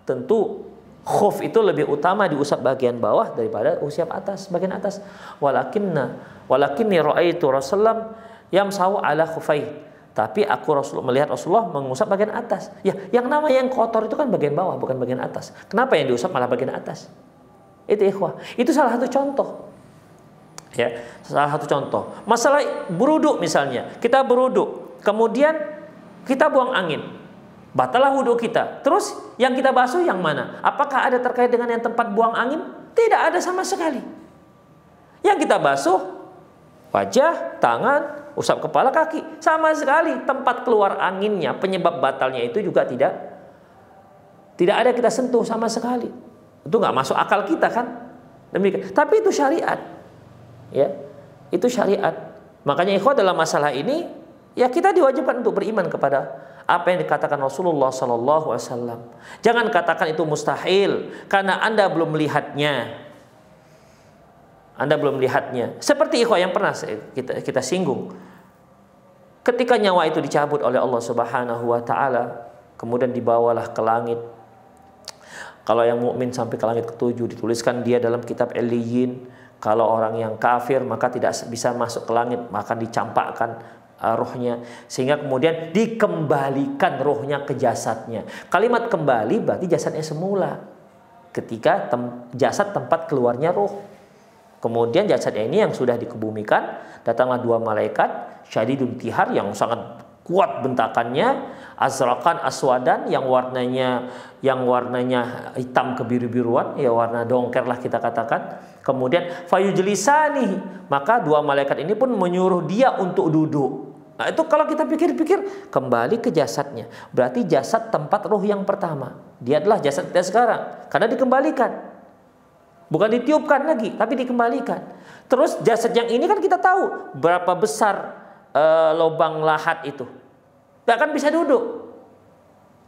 tentu khuf itu lebih utama diusap bagian bawah daripada usap atas, bagian atas. Walakinni ra'aitu Rasulullah yamsahu ala khufai. Tapi aku melihat Rasulullah mengusap bagian atas. Ya, yang namanya yang kotor itu kan bagian bawah, bukan bagian atas. Kenapa yang diusap malah bagian atas? Itu ikhwah. Itu salah satu contoh. Ya, salah satu contoh. Masalah beruduk misalnya. Kita beruduk, kemudian kita buang angin. Batalah wudhu kita. Terus yang kita basuh yang mana? Apakah ada terkait dengan yang tempat buang angin? Tidak ada sama sekali. Yang kita basuh wajah, tangan, usap kepala, kaki. Sama sekali tempat keluar anginnya, penyebab batalnya itu juga tidak ada kita sentuh sama sekali. Itu nggak masuk akal kita kan? Demikian. Tapi itu syariat. Ya, itu syariat. Makanya ikhwah dalam masalah ini, ya kita diwajibkan untuk beriman kepada apa yang dikatakan Rasulullah Sallallahu Alaihi Wasallam. Jangan katakan itu mustahil karena Anda belum melihatnya. Anda belum melihatnya. Seperti ikhwah yang pernah kita singgung. Ketika nyawa itu dicabut oleh Allah Subhanahu wa taala, kemudian dibawalah ke langit. Kalau yang mukmin sampai ke langit ke-7, dituliskan dia dalam kitab Illiyin. Kalau orang yang kafir maka tidak bisa masuk ke langit, maka dicampakkan rohnya, sehingga kemudian dikembalikan rohnya ke jasadnya. Kalimat kembali berarti jasadnya semula. Ketika jasad tempat keluarnya roh. Kemudian jasadnya ini yang sudah dikebumikan, datanglah 2 malaikat syadidun tihar yang sangat kuat bentakannya, azrakan aswadan yang warnanya hitam kebiru-biruan, ya warna dongker lah kita katakan. Kemudian fayujlisani, maka 2 malaikat ini pun menyuruh dia untuk duduk. Nah, itu kalau kita pikir-pikir, kembali ke jasadnya. Berarti jasad tempat roh yang pertama. Dia adalah jasad kita sekarang karena dikembalikan. Bukan ditiupkan lagi, tapi dikembalikan. Terus jasad yang ini kan kita tahu berapa besar lubang lahat itu. Gak akan bisa duduk.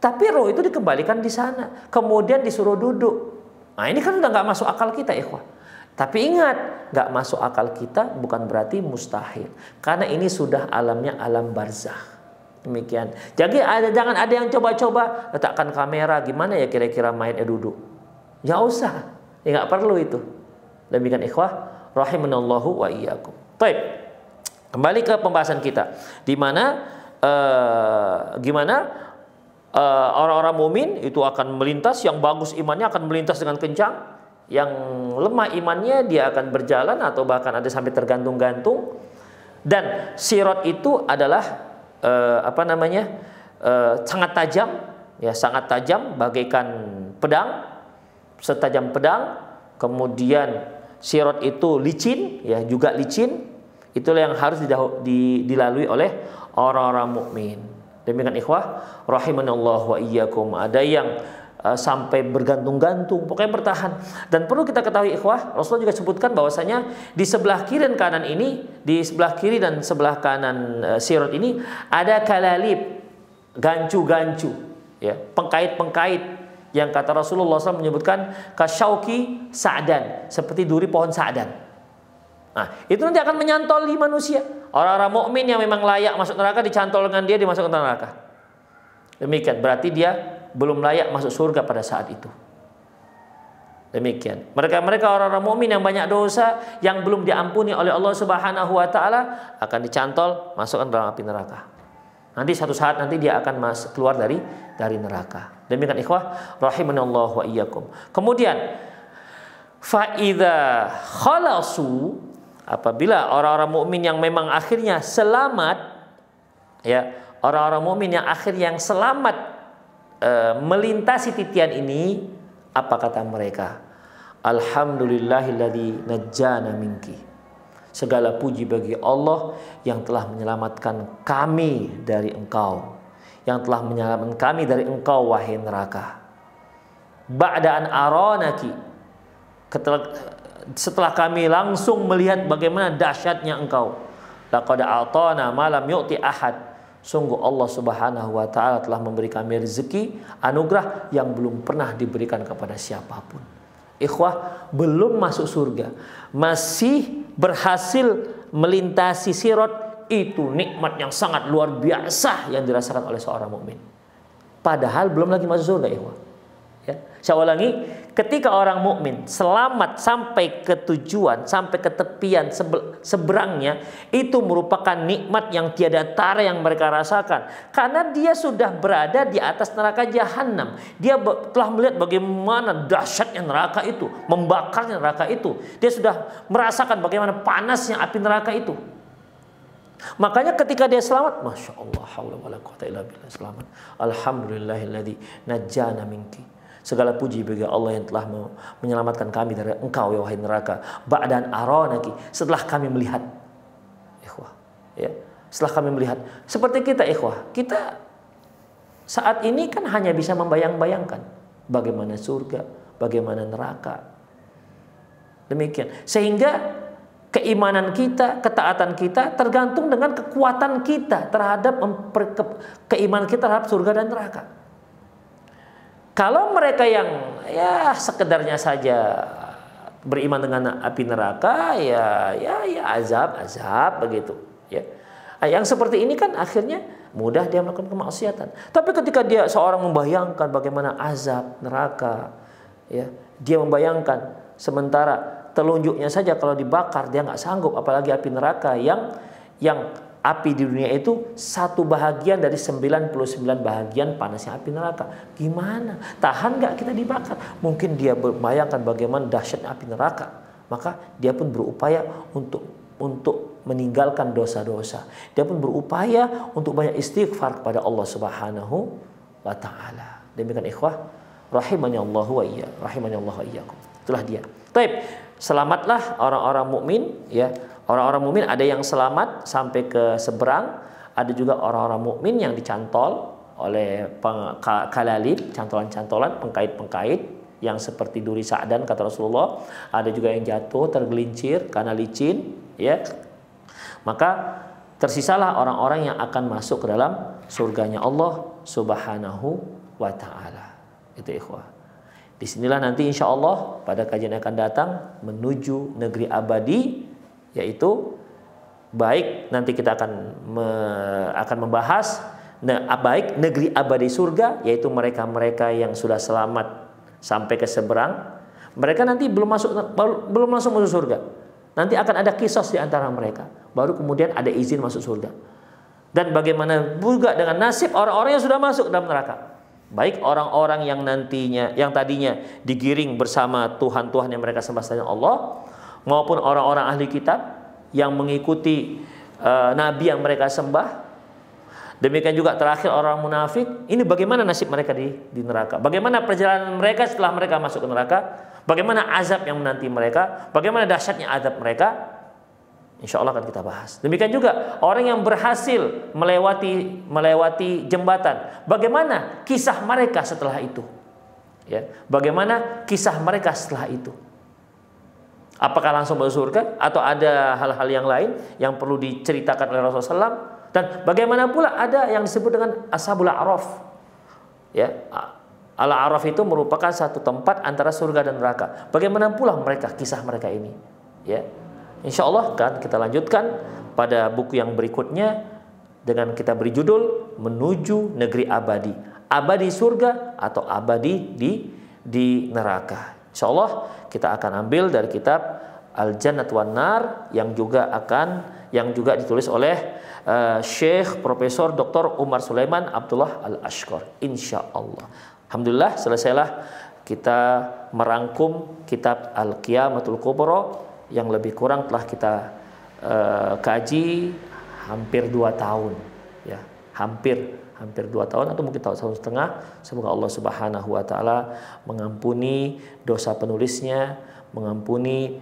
Tapi roh itu dikembalikan di sana. Kemudian disuruh duduk. Nah, ini kan udah gak masuk akal kita, ikhwah. Tapi ingat, gak masuk akal kita bukan berarti mustahil. Karena ini sudah alamnya alam barzah. Demikian. Jadi jangan ada yang coba-coba letakkan kamera, gimana ya kira-kira mayatnya duduk. Ya usah. Ya gak perlu itu. Demikian ikhwah, rahimanallahu wa iyyakum. Baik. Kembali ke pembahasan kita. Di mana orang-orang mukmin itu akan melintas, yang bagus imannya akan melintas dengan kencang, yang lemah imannya dia akan berjalan atau bahkan ada sampai tergantung-gantung. Dan sirat itu adalah sangat tajam, ya sangat tajam bagaikan pedang, setajam pedang. Kemudian sirat itu licin, ya juga licin. Itulah yang harus dilalui oleh orang-orang mukmin. Demikian ikhwah, rahimanallah wa iyyakum. Ada yang sampai bergantung-gantung, pokoknya bertahan. Dan perlu kita ketahui ikhwah, Rasulullah juga sebutkan bahwasanya di sebelah kiri dan kanan ini, di sebelah kiri dan sebelah kanan sirat ini ada kalalib, gancu-gancu, ya, pengkait-pengkait yang kata Rasulullah SAW menyebutkan kasyauki sa'dan, seperti duri pohon sa'dan. Nah, itu nanti akan menyantoli manusia. Orang-orang mukmin yang memang layak masuk neraka dicantol dengan dia, dimasukkan neraka. Demikian, berarti dia belum layak masuk surga pada saat itu. Demikian. Mereka orang-orang mukmin yang banyak dosa, yang belum diampuni oleh Allah Subhanahu wa taala, akan dicantol, masukkan dalam api neraka. Nanti satu saat nanti dia akan keluar dari neraka. Demikian ikhwah, rahimanallahu wa iyyakum. Kemudian fa idza khalasu, apabila orang-orang mukmin yang memang akhirnya selamat, ya, orang-orang mukmin yang akhirnya yang selamat melintasi titian ini, apa kata mereka? Alhamdulillahilladzi najjana minki. Segala puji bagi Allah yang telah menyelamatkan kami dari engkau, yang telah menyelamatkan kami dari engkau wahai neraka. Ba'da an aranaki, setelah kami langsung melihat bagaimana dahsyatnya engkau. Laqad a'tana ma lam yu'ti ahad. Sungguh Allah Subhanahu wa taala telah memberi kami rezeki, anugerah yang belum pernah diberikan kepada siapapun. Ikhwah, belum masuk surga, masih berhasil melintasi sirat, itu nikmat yang sangat luar biasa yang dirasakan oleh seorang mukmin. Padahal belum lagi masuk surga, ikhwah. Ya, saya ulangi, ketika orang mukmin selamat sampai ke tujuan, sampai ke tepian seberangnya, itu merupakan nikmat yang tiada tara yang mereka rasakan. Karena dia sudah berada di atas neraka jahanam. Dia telah melihat bagaimana dahsyatnya neraka itu, membakarnya neraka itu. Dia sudah merasakan bagaimana panasnya api neraka itu. Makanya ketika dia selamat, masya Allah, haula wala quwwata illa billah, selamat. Alhamdulillahilladzi najjana minki. Segala puji bagi Allah yang telah menyelamatkan kami dari engkau, ya wahai neraka. Ba'dan aranaki, setelah kami melihat. Ikhwah, ya, setelah kami melihat. Seperti kita, ikhwah, kita saat ini kan hanya bisa membayang-bayangkan bagaimana surga, bagaimana neraka. Demikian. Sehingga keimanan kita, ketaatan kita tergantung dengan kekuatan kita terhadap keimanan kita terhadap surga dan neraka. Kalau mereka yang ya sekedarnya saja beriman dengan api neraka, ya azab begitu, ya. Yang seperti ini kan akhirnya mudah dia melakukan kemaksiatan. Tapi ketika dia seorang membayangkan bagaimana azab neraka, ya, dia membayangkan sementara telunjuknya saja kalau dibakar dia nggak sanggup, apalagi api neraka yang api di dunia itu 1 bahagian dari 99 bahagian panasnya api neraka. Gimana? Tahan nggak kita dibakar? Mungkin dia membayangkan bagaimana dahsyatnya api neraka, maka dia pun berupaya untuk meninggalkan dosa-dosa. Dia pun berupaya untuk banyak istighfar kepada Allah Subhanahu wa taala. Demikian ikhwah rahimani Allah wa iyyakum, rahimani Allah wa iyyakum. Itulah dia. Baik, selamatlah orang-orang mukmin, ya. Orang-orang mukmin ada yang selamat sampai ke seberang, ada juga orang-orang mukmin yang dicantol oleh kalalib, cantolan-cantolan, pengkait-pengkait yang seperti duri sa'dan kata Rasulullah. Ada juga yang jatuh tergelincir karena licin, ya. Maka tersisalah orang-orang yang akan masuk ke dalam surganya Allah Subhanahu wa taala. Itu ikhwah. Disinilah nanti insya Allah pada kajian yang akan datang menuju negeri abadi, yaitu baik nanti kita akan membahas baik negeri abadi surga, yaitu mereka-mereka yang sudah selamat sampai ke seberang. Mereka nanti belum langsung masuk surga. Nanti akan ada kisos di antara mereka. Baru kemudian ada izin masuk surga. Dan bagaimana juga dengan nasib orang-orang yang sudah masuk dalam neraka. Baik orang-orang yang tadinya digiring bersama Tuhan-Tuhan yang mereka sembah selain Allah, maupun orang-orang ahli kitab yang mengikuti nabi yang mereka sembah. Demikian juga terakhir orang munafik. Ini bagaimana nasib mereka di neraka? Bagaimana perjalanan mereka setelah mereka masuk ke neraka? Bagaimana azab yang menanti mereka? Bagaimana dahsyatnya azab mereka? Insya Allah akan kita bahas. Demikian juga orang yang berhasil melewati jembatan. Bagaimana kisah mereka setelah itu? Ya, bagaimana kisah mereka setelah itu? Apakah langsung masuk surga atau ada hal-hal yang lain yang perlu diceritakan oleh Rasulullah SAW? Dan bagaimana pula ada yang disebut dengan Ashabul A'raf? Ya, Al-A'raf itu merupakan satu tempat antara surga dan neraka. Bagaimana pula kisah mereka ini? Ya. Insya Allah kan kita lanjutkan pada buku yang berikutnya dengan kita beri judul Menuju Negeri Abadi. Abadi surga atau abadi di neraka. Insya Allah kita akan ambil dari kitab Al-Jannat wan Nar yang juga ditulis oleh Syekh Profesor Dr. Umar Sulaiman Abdullah Al-Ashqar. Insya Allah. Alhamdulillah selesailah kita merangkum kitab Al-Qiyamatul Kubra yang lebih kurang telah kita kaji hampir 2 tahun, ya, hampir 2 tahun atau mungkin tahun setengah. Semoga Allah Subhanahu wa taala mengampuni dosa penulisnya, mengampuni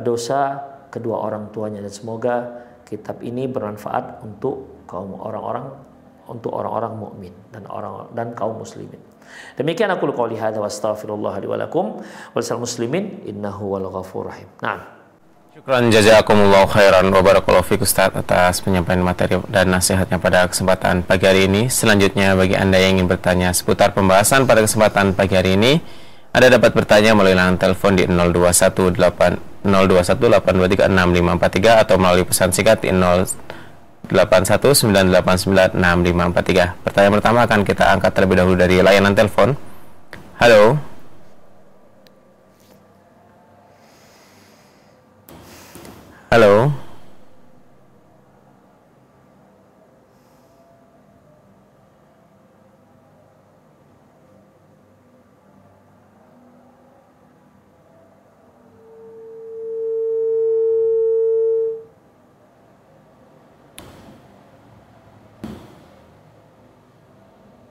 dosa kedua orang tuanya, dan semoga kitab ini bermanfaat untuk orang-orang mukmin dan kaum muslimin. Demikian aku qouli hadza wa astaghfirullah li wa lakum wa lisal muslimin innahu wal ghafurur rahim. Nah, syukran jazakumullahu khairan wa barakallahu fiik Ustaz atas penyampaian materi dan nasihatnya pada kesempatan pagi hari ini. Selanjutnya bagi Anda yang ingin bertanya seputar pembahasan pada kesempatan pagi hari ini, Anda dapat bertanya melalui line telepon di 0218236543 atau melalui pesan singkat di 0819896543. Pertanyaan pertama akan kita angkat terlebih dahulu dari layanan telepon. Halo. Halo.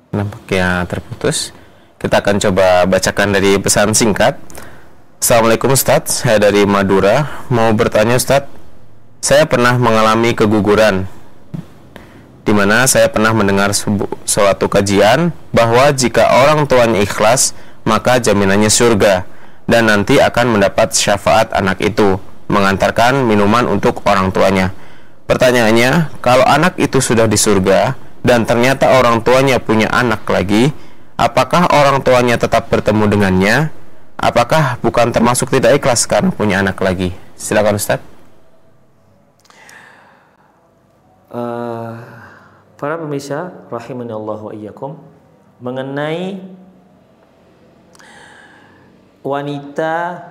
Nampaknya terputus. Kita akan coba bacakan dari pesan singkat. Assalamualaikum Ustadz, saya dari Madura. Mau bertanya Ustadz, saya pernah mengalami keguguran, di mana saya pernah mendengar suatu kajian bahwa jika orang tuanya ikhlas, maka jaminannya surga dan nanti akan mendapat syafaat anak itu. mengantarkan minuman untuk orang tuanya. Pertanyaannya, kalau anak itu sudah di surga dan ternyata orang tuanya punya anak lagi, apakah orang tuanya tetap bertemu dengannya? Apakah bukan termasuk tidak ikhlas karena punya anak lagi? Silakan Ustaz. Para pemirsa rahimani Allah wa iyyakum, mengenai wanita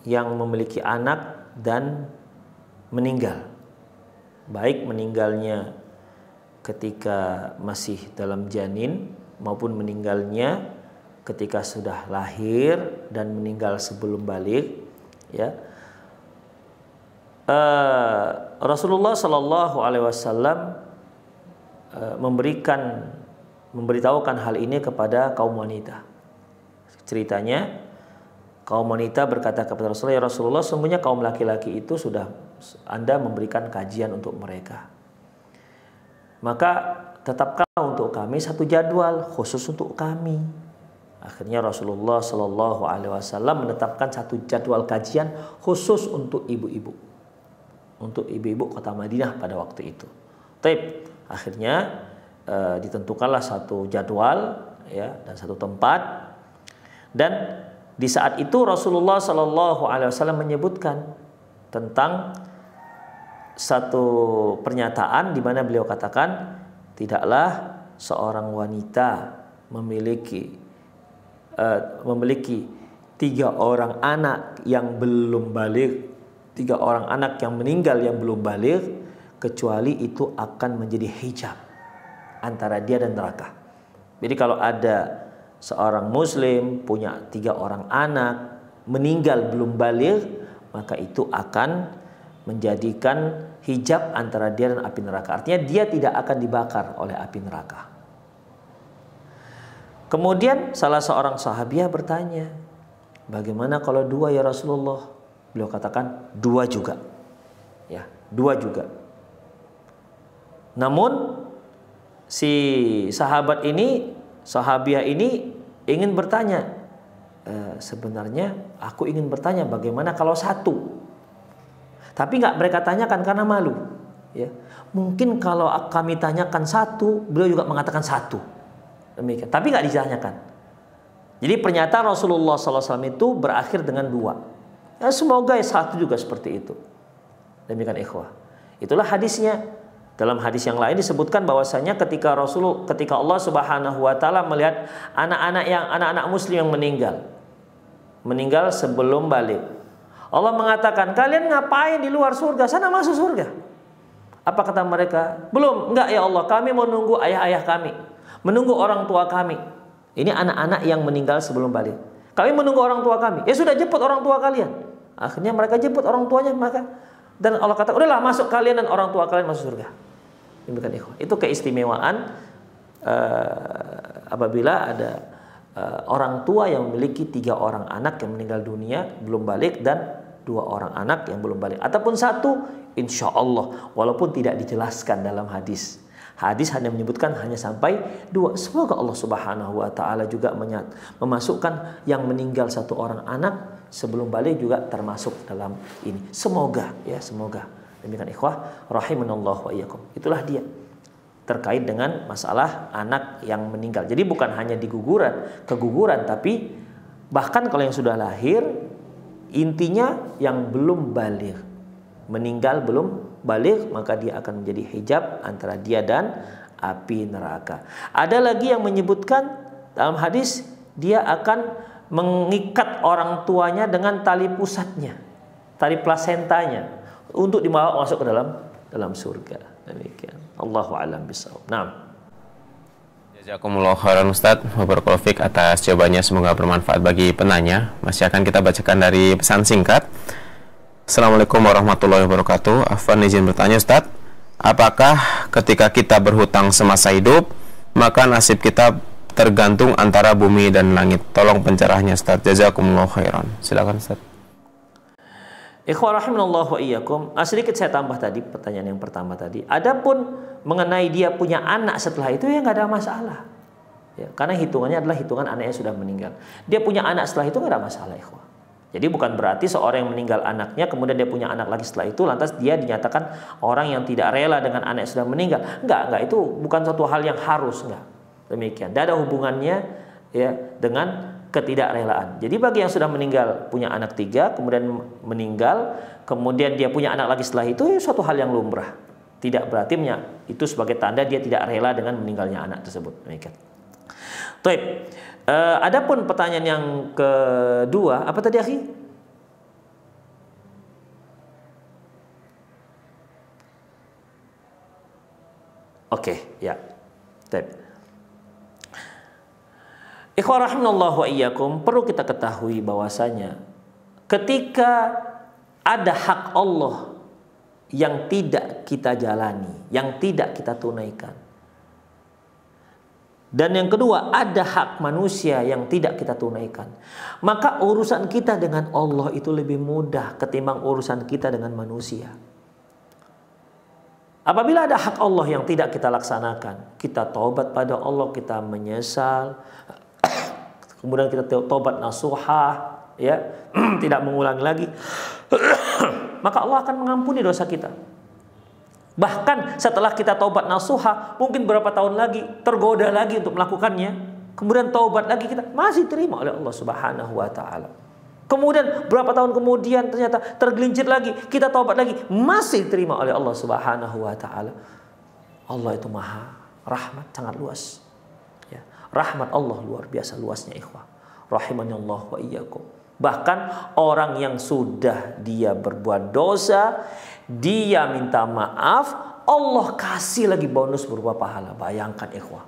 yang memiliki anak dan meninggal, baik meninggalnya ketika masih dalam janin maupun meninggalnya ketika sudah lahir dan meninggal sebelum balik, ya. Rasulullah Shallallahu Alaihi Wasallam memberitahukan hal ini kepada kaum wanita. Ceritanya, kaum wanita berkata kepada Rasulullah, "Ya Rasulullah, sesungguhnya kaum laki-laki itu sudah Anda memberikan kajian untuk mereka. Maka tetapkanlah untuk kami satu jadwal khusus untuk kami." Akhirnya Rasulullah Shallallahu Alaihi Wasallam menetapkan satu jadwal kajian khusus untuk ibu-ibu, untuk ibu-ibu kota Madinah pada waktu itu. Akhirnya ditentukanlah satu jadwal, ya, dan satu tempat, dan di saat itu Rasulullah Shallallahu Alaihi Wasallam menyebutkan tentang satu pernyataan di mana beliau katakan, tidaklah seorang wanita memiliki 3 orang anak yang belum balik, 3 orang anak yang meninggal yang belum balik, kecuali itu akan menjadi hijab antara dia dan neraka. Jadi kalau ada seorang muslim punya 3 orang anak meninggal belum balik, maka itu akan menjadikan hijab antara dia dan api neraka. Artinya dia tidak akan dibakar oleh api neraka. Kemudian salah seorang sahabiah bertanya, bagaimana kalau 2 ya Rasulullah? Beliau katakan 2 juga, ya, 2 juga. Namun si sahabiah ini ingin bertanya, sebenarnya aku ingin bertanya bagaimana kalau 1? Tapi nggak mereka tanyakan karena malu, ya. Mungkin kalau kami tanyakan 1, beliau juga mengatakan 1, demikian. Tapi nggak ditanyakan. Jadi pernyataan Rasulullah SAW itu berakhir dengan 2. Ya, semoga 1 juga seperti itu. Demikian ikhwah. Itulah hadisnya. Dalam hadis yang lain disebutkan bahwasanya ketika Allah Subhanahu wa taala melihat anak-anak muslim yang meninggal sebelum balik, Allah mengatakan, "Kalian ngapain di luar surga? Sana masuk surga." Apa kata mereka? "Belum, enggak ya Allah, kami menunggu ayah-ayah kami, menunggu orang tua kami." Ini anak-anak yang meninggal sebelum balik. "Kami menunggu orang tua kami." "Ya sudah, jemput orang tua kalian." Akhirnya mereka jemput orang tuanya, dan Allah kata, "Udahlah, masuk kalian dan orang tua kalian masuk surga." Itu keistimewaan apabila ada orang tua yang memiliki 3 orang anak yang meninggal dunia belum balik dan 2 orang anak yang belum balik, ataupun 1, insya Allah, walaupun tidak dijelaskan dalam hadis. Hadis hanya menyebutkan hanya sampai 2. Semoga Allah Subhanahu wa taala juga memasukkan yang meninggal 1 orang anak sebelum balik juga termasuk dalam ini. Semoga, ya, semoga. Demikian ikhwah rahimanallahu wa iyyakum. Itulah dia terkait dengan masalah anak yang meninggal. Jadi bukan hanya keguguran, tapi bahkan kalau yang sudah lahir, intinya yang belum balik, meninggal belum balik, maka dia akan menjadi hijab antara dia dan api neraka. Ada lagi yang menyebutkan dalam hadis, dia akan mengikat orang tuanya dengan tali pusatnya, tali plasentanya, untuk dibawa masuk ke dalam surga. Demikian. Allahu a'lam bishawab. Naam. Jazakumullah khairan Ustaz, wabarakatuh fiik atas jawabannya, semoga bermanfaat bagi penanya. Masih akan kita bacakan dari pesan singkat. Assalamualaikum warahmatullahi wabarakatuh. Afwan izin bertanya Ustaz, apakah ketika kita berhutang semasa hidup, maka nasib kita tergantung antara bumi dan langit? Tolong pencerahnya Ustaz. Jazakumullah khairan. Silakan Ustaz. Ikhwah rahimanallahu wa iyyakum. Sedikit saya tambah tadi pertanyaan yang pertama tadi. Adapun mengenai dia punya anak setelah itu, ya nggak ada masalah. Ya, karena hitungannya adalah hitungan anak yang sudah meninggal. Dia punya anak setelah itu nggak ada masalah, ikhwah. Jadi bukan berarti seorang yang meninggal anaknya kemudian dia punya anak lagi setelah itu lantas dia dinyatakan orang yang tidak rela dengan anak yang sudah meninggal. Enggak, itu bukan suatu hal yang harus, enggak. Demikian. Tidak ada hubungannya ya dengan ketidakrelaan. Jadi bagi yang sudah meninggal punya anak 3 kemudian meninggal, kemudian dia punya anak lagi setelah itu, ya suatu hal yang lumrah. Tidak berarti itu sebagai tanda dia tidak rela dengan meninggalnya anak tersebut. Demikian. Baik. Adapun pertanyaan yang kedua, apa tadi, akhi? Oke, ya. Baik. Ikhwah rahimanallah wa iyyakum, perlu kita ketahui bahwasanya ketika ada hak Allah yang tidak kita jalani, yang tidak kita tunaikan, dan yang kedua ada hak manusia yang tidak kita tunaikan, maka urusan kita dengan Allah itu lebih mudah ketimbang urusan kita dengan manusia. Apabila ada hak Allah yang tidak kita laksanakan, kita taubat pada Allah, kita menyesal, kemudian kita taubat nasuhah, ya, tidak mengulangi lagi, maka Allah akan mengampuni dosa kita. Bahkan setelah kita taubat nasuha, mungkin berapa tahun lagi tergoda lagi untuk melakukannya, kemudian taubat lagi, kita masih terima oleh Allah Subhanahu wa taala. Kemudian berapa tahun kemudian ternyata tergelincir lagi, kita taubat lagi, masih terima oleh Allah Subhanahu wa taala. Allah itu maha rahmat, sangat luas. Ya, rahmat Allah luar biasa luasnya, ikhwah. Rahimanallah wa iyyakum. Bahkan orang yang sudah dia berbuat dosa, dia minta maaf, Allah kasih lagi bonus berupa pahala. Bayangkan, ikhwah.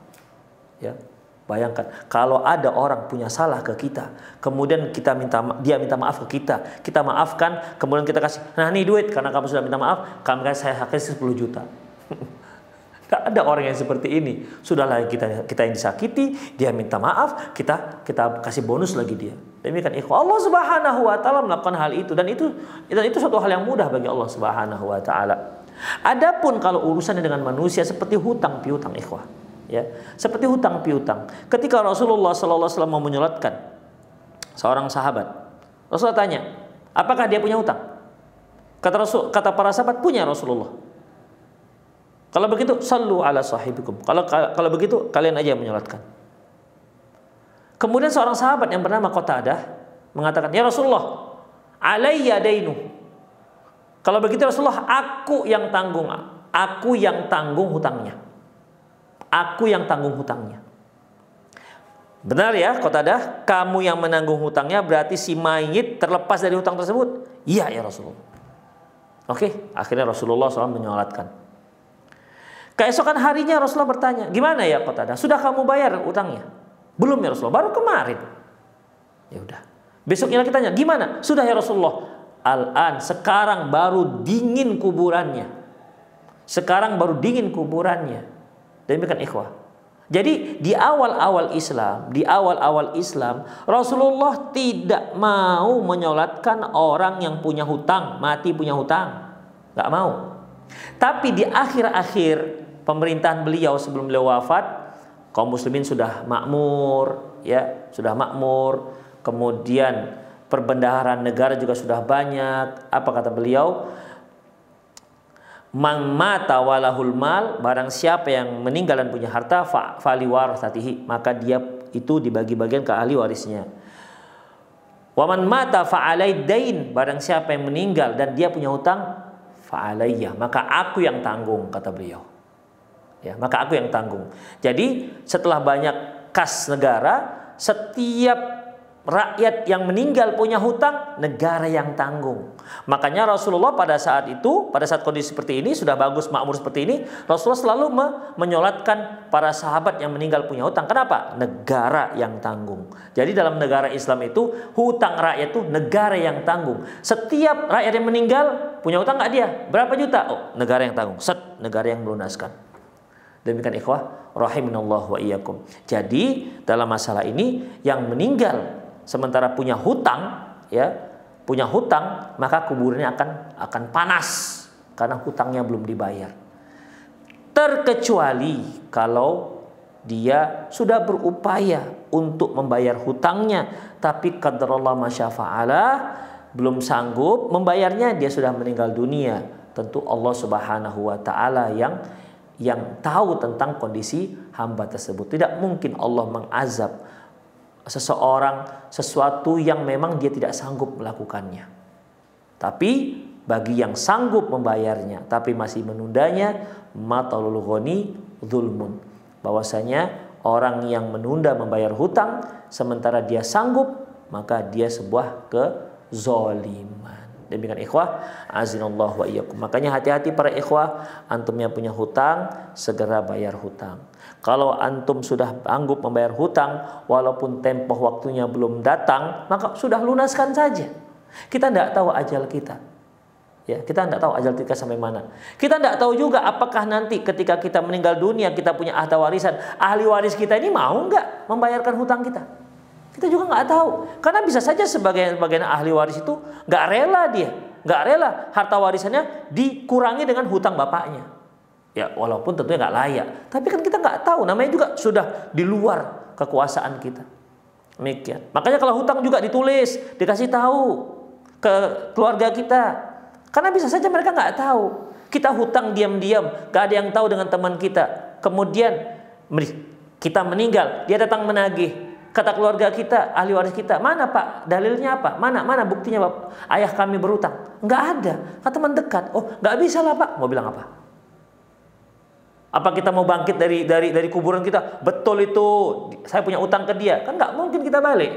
Ya, bayangkan kalau ada orang punya salah ke kita, kemudian dia minta maaf ke kita maafkan, kemudian kita kasih, nah ini duit karena kamu sudah minta maaf, saya kasih 10 juta. Gak ada orang yang seperti ini. Sudahlah kita yang disakiti, dia minta maaf, kita kasih bonus lagi dia. Demikian ikhwah, Allah Subhanahu wa taala melakukan hal itu, dan itu suatu hal yang mudah bagi Allah Subhanahu wa taala. Adapun kalau urusannya dengan manusia seperti hutang piutang, ikhwah, ya. Seperti hutang piutang. Ketika Rasulullah sallallahu alaihi wasallam mau menyolatkan seorang sahabat, Rasulullah tanya, "Apakah dia punya hutang?" Kata para sahabat, "Punya Rasulullah." Kalau begitu, sallu ala sahibikum. Kalau begitu, kalian aja yang menyolatkan. Kemudian seorang sahabat yang bernama Qatadah mengatakan, "Ya Rasulullah, alayya dainu." Kalau begitu Rasulullah, aku yang tanggung hutangnya. Aku yang tanggung hutangnya. Benar ya Qatadah, kamu yang menanggung hutangnya, berarti si mayit terlepas dari hutang tersebut? Iya ya Rasulullah. Oke, akhirnya Rasulullah SAW menyolatkan. Keesokan harinya Rasulullah bertanya, "Gimana ya Qatadah? Sudah kamu bayar utangnya?" "Belum ya Rasulullah, baru kemarin." Ya udah. Besoknya lagi tanya, "Gimana?" "Sudah ya Rasulullah." "Al-an, sekarang baru dingin kuburannya." Sekarang baru dingin kuburannya. Demikian ikhwah. Jadi di awal-awal Islam, Rasulullah tidak mau menyolatkan orang yang punya hutang, mati punya hutang. Gak mau. Tapi di akhir-akhir pemerintahan beliau sebelum beliau wafat, kaum muslimin sudah makmur, ya, sudah makmur. Kemudian perbendaharaan negara juga sudah banyak. Apa kata beliau? "Man mata walahul mal," barang siapa yang meninggal dan punya harta, fali warasatihi, maka dia itu dibagi-bagian ke ahli warisnya. "Wa man mata fa alai dain," barang siapa yang meninggal dan dia punya hutang, fa alayya, maka aku yang tanggung, kata beliau. Ya, maka aku yang tanggung. Jadi setelah banyak kas negara, setiap rakyat yang meninggal punya hutang, negara yang tanggung. Makanya Rasulullah pada saat kondisi seperti ini, sudah bagus makmur seperti ini, Rasulullah selalu menyolatkan para sahabat yang meninggal punya hutang. Kenapa? Negara yang tanggung. Jadi dalam negara Islam itu, hutang rakyat itu negara yang tanggung. Setiap rakyat yang meninggal punya hutang nggak dia? Berapa juta? Oh, negara yang tanggung. Negara yang melunaskan. Demikian ikhwah rahimanallah wa iyyakum. Jadi dalam masalah ini yang meninggal sementara punya hutang, ya, punya hutang, maka kuburannya akan panas karena hutangnya belum dibayar. Terkecuali kalau dia sudah berupaya untuk membayar hutangnya, tapi qadarullah masyafa'ala, belum sanggup membayarnya, dia sudah meninggal dunia. Tentu Allah Subhanahu wa taala yang tahu tentang kondisi hamba tersebut. Tidak mungkin Allah mengazab seseorang sesuatu yang memang dia tidak sanggup melakukannya. Tapi bagi yang sanggup membayarnya tapi masih menundanya, matalul ghani zulmun. Bahwasanya orang yang menunda membayar hutang sementara dia sanggup, maka dia sebuah kezaliman. Demikian ikhwah, azinallahu wa iyyakum. Makanya hati-hati para ikhwah, antum yang punya hutang, segera bayar hutang. Kalau antum sudah sanggup membayar hutang, walaupun tempoh waktunya belum datang, maka sudah lunaskan saja. Kita tidak tahu ajal kita. Ya, kita tidak tahu ajal kita sampai mana. Kita tidak tahu juga apakah nanti ketika kita meninggal dunia, kita punya ahli warisan, ahli waris kita ini mau nggak membayarkan hutang kita. Kita juga nggak tahu, karena bisa saja sebagian ahli waris itu nggak rela harta warisannya dikurangi dengan hutang bapaknya. Ya, walaupun tentunya nggak layak, tapi kan kita nggak tahu, namanya juga sudah di luar kekuasaan kita. Demikian. Makanya kalau hutang juga ditulis, dikasih tahu ke keluarga kita, karena bisa saja mereka nggak tahu. Kita hutang diam-diam, nggak ada yang tahu dengan teman kita. Kemudian kita meninggal, dia datang menagih. Kata keluarga kita, ahli waris kita, mana pak dalilnya apa? Mana buktinya pak? Ayah kami berutang. Nggak ada. Kata teman dekat, oh nggak bisa lah pak. Mau bilang apa? Apa kita mau bangkit dari kuburan kita? Betul itu, saya punya utang ke dia. Kan nggak mungkin kita balik.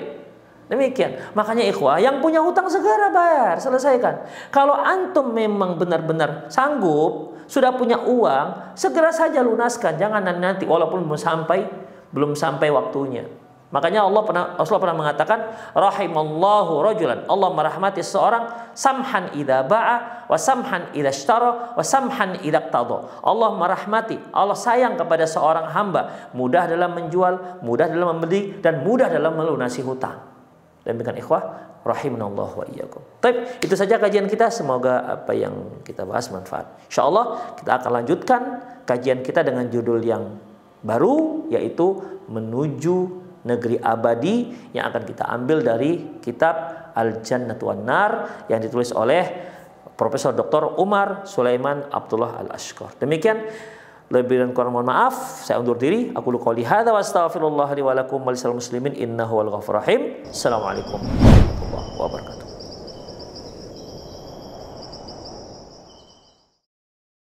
Demikian. Makanya ikhwah, yang punya hutang segera bayar, selesaikan. Kalau antum memang benar-benar sanggup, sudah punya uang, segera saja lunaskan. Jangan nanti walaupun belum sampai waktunya. Makanya Rasulullah pernah mengatakan, rahimallahu rajulan, Allah merahmati seorang, samhan idza ba'a wa samhan idza ishtara wa samhan idza iqtada. Allah merahmati, Allah sayang kepada seorang hamba, mudah dalam menjual, mudah dalam membeli, dan mudah dalam melunasi hutang. Demikian ikhwah, rahimanallahu wa iyyakum. Baik, itu saja kajian kita. Semoga apa yang kita bahas manfaat. Insyaallah kita akan lanjutkan kajian kita dengan judul yang baru, yaitu menuju negeri abadi, yang akan kita ambil dari kitab Al-Jannatu wan-Nar yang ditulis oleh Profesor Dr. Umar Sulaiman Abdullah Al-Ashqar. Demikian, lebih dan kurang mohon maaf, saya undur diri. Aku qouli hadza wa astaghfirullah li wa lakum wa lisal muslimin innahu wal ghafurur rahim. Assalamualaikum warahmatullahi wabarakatuh.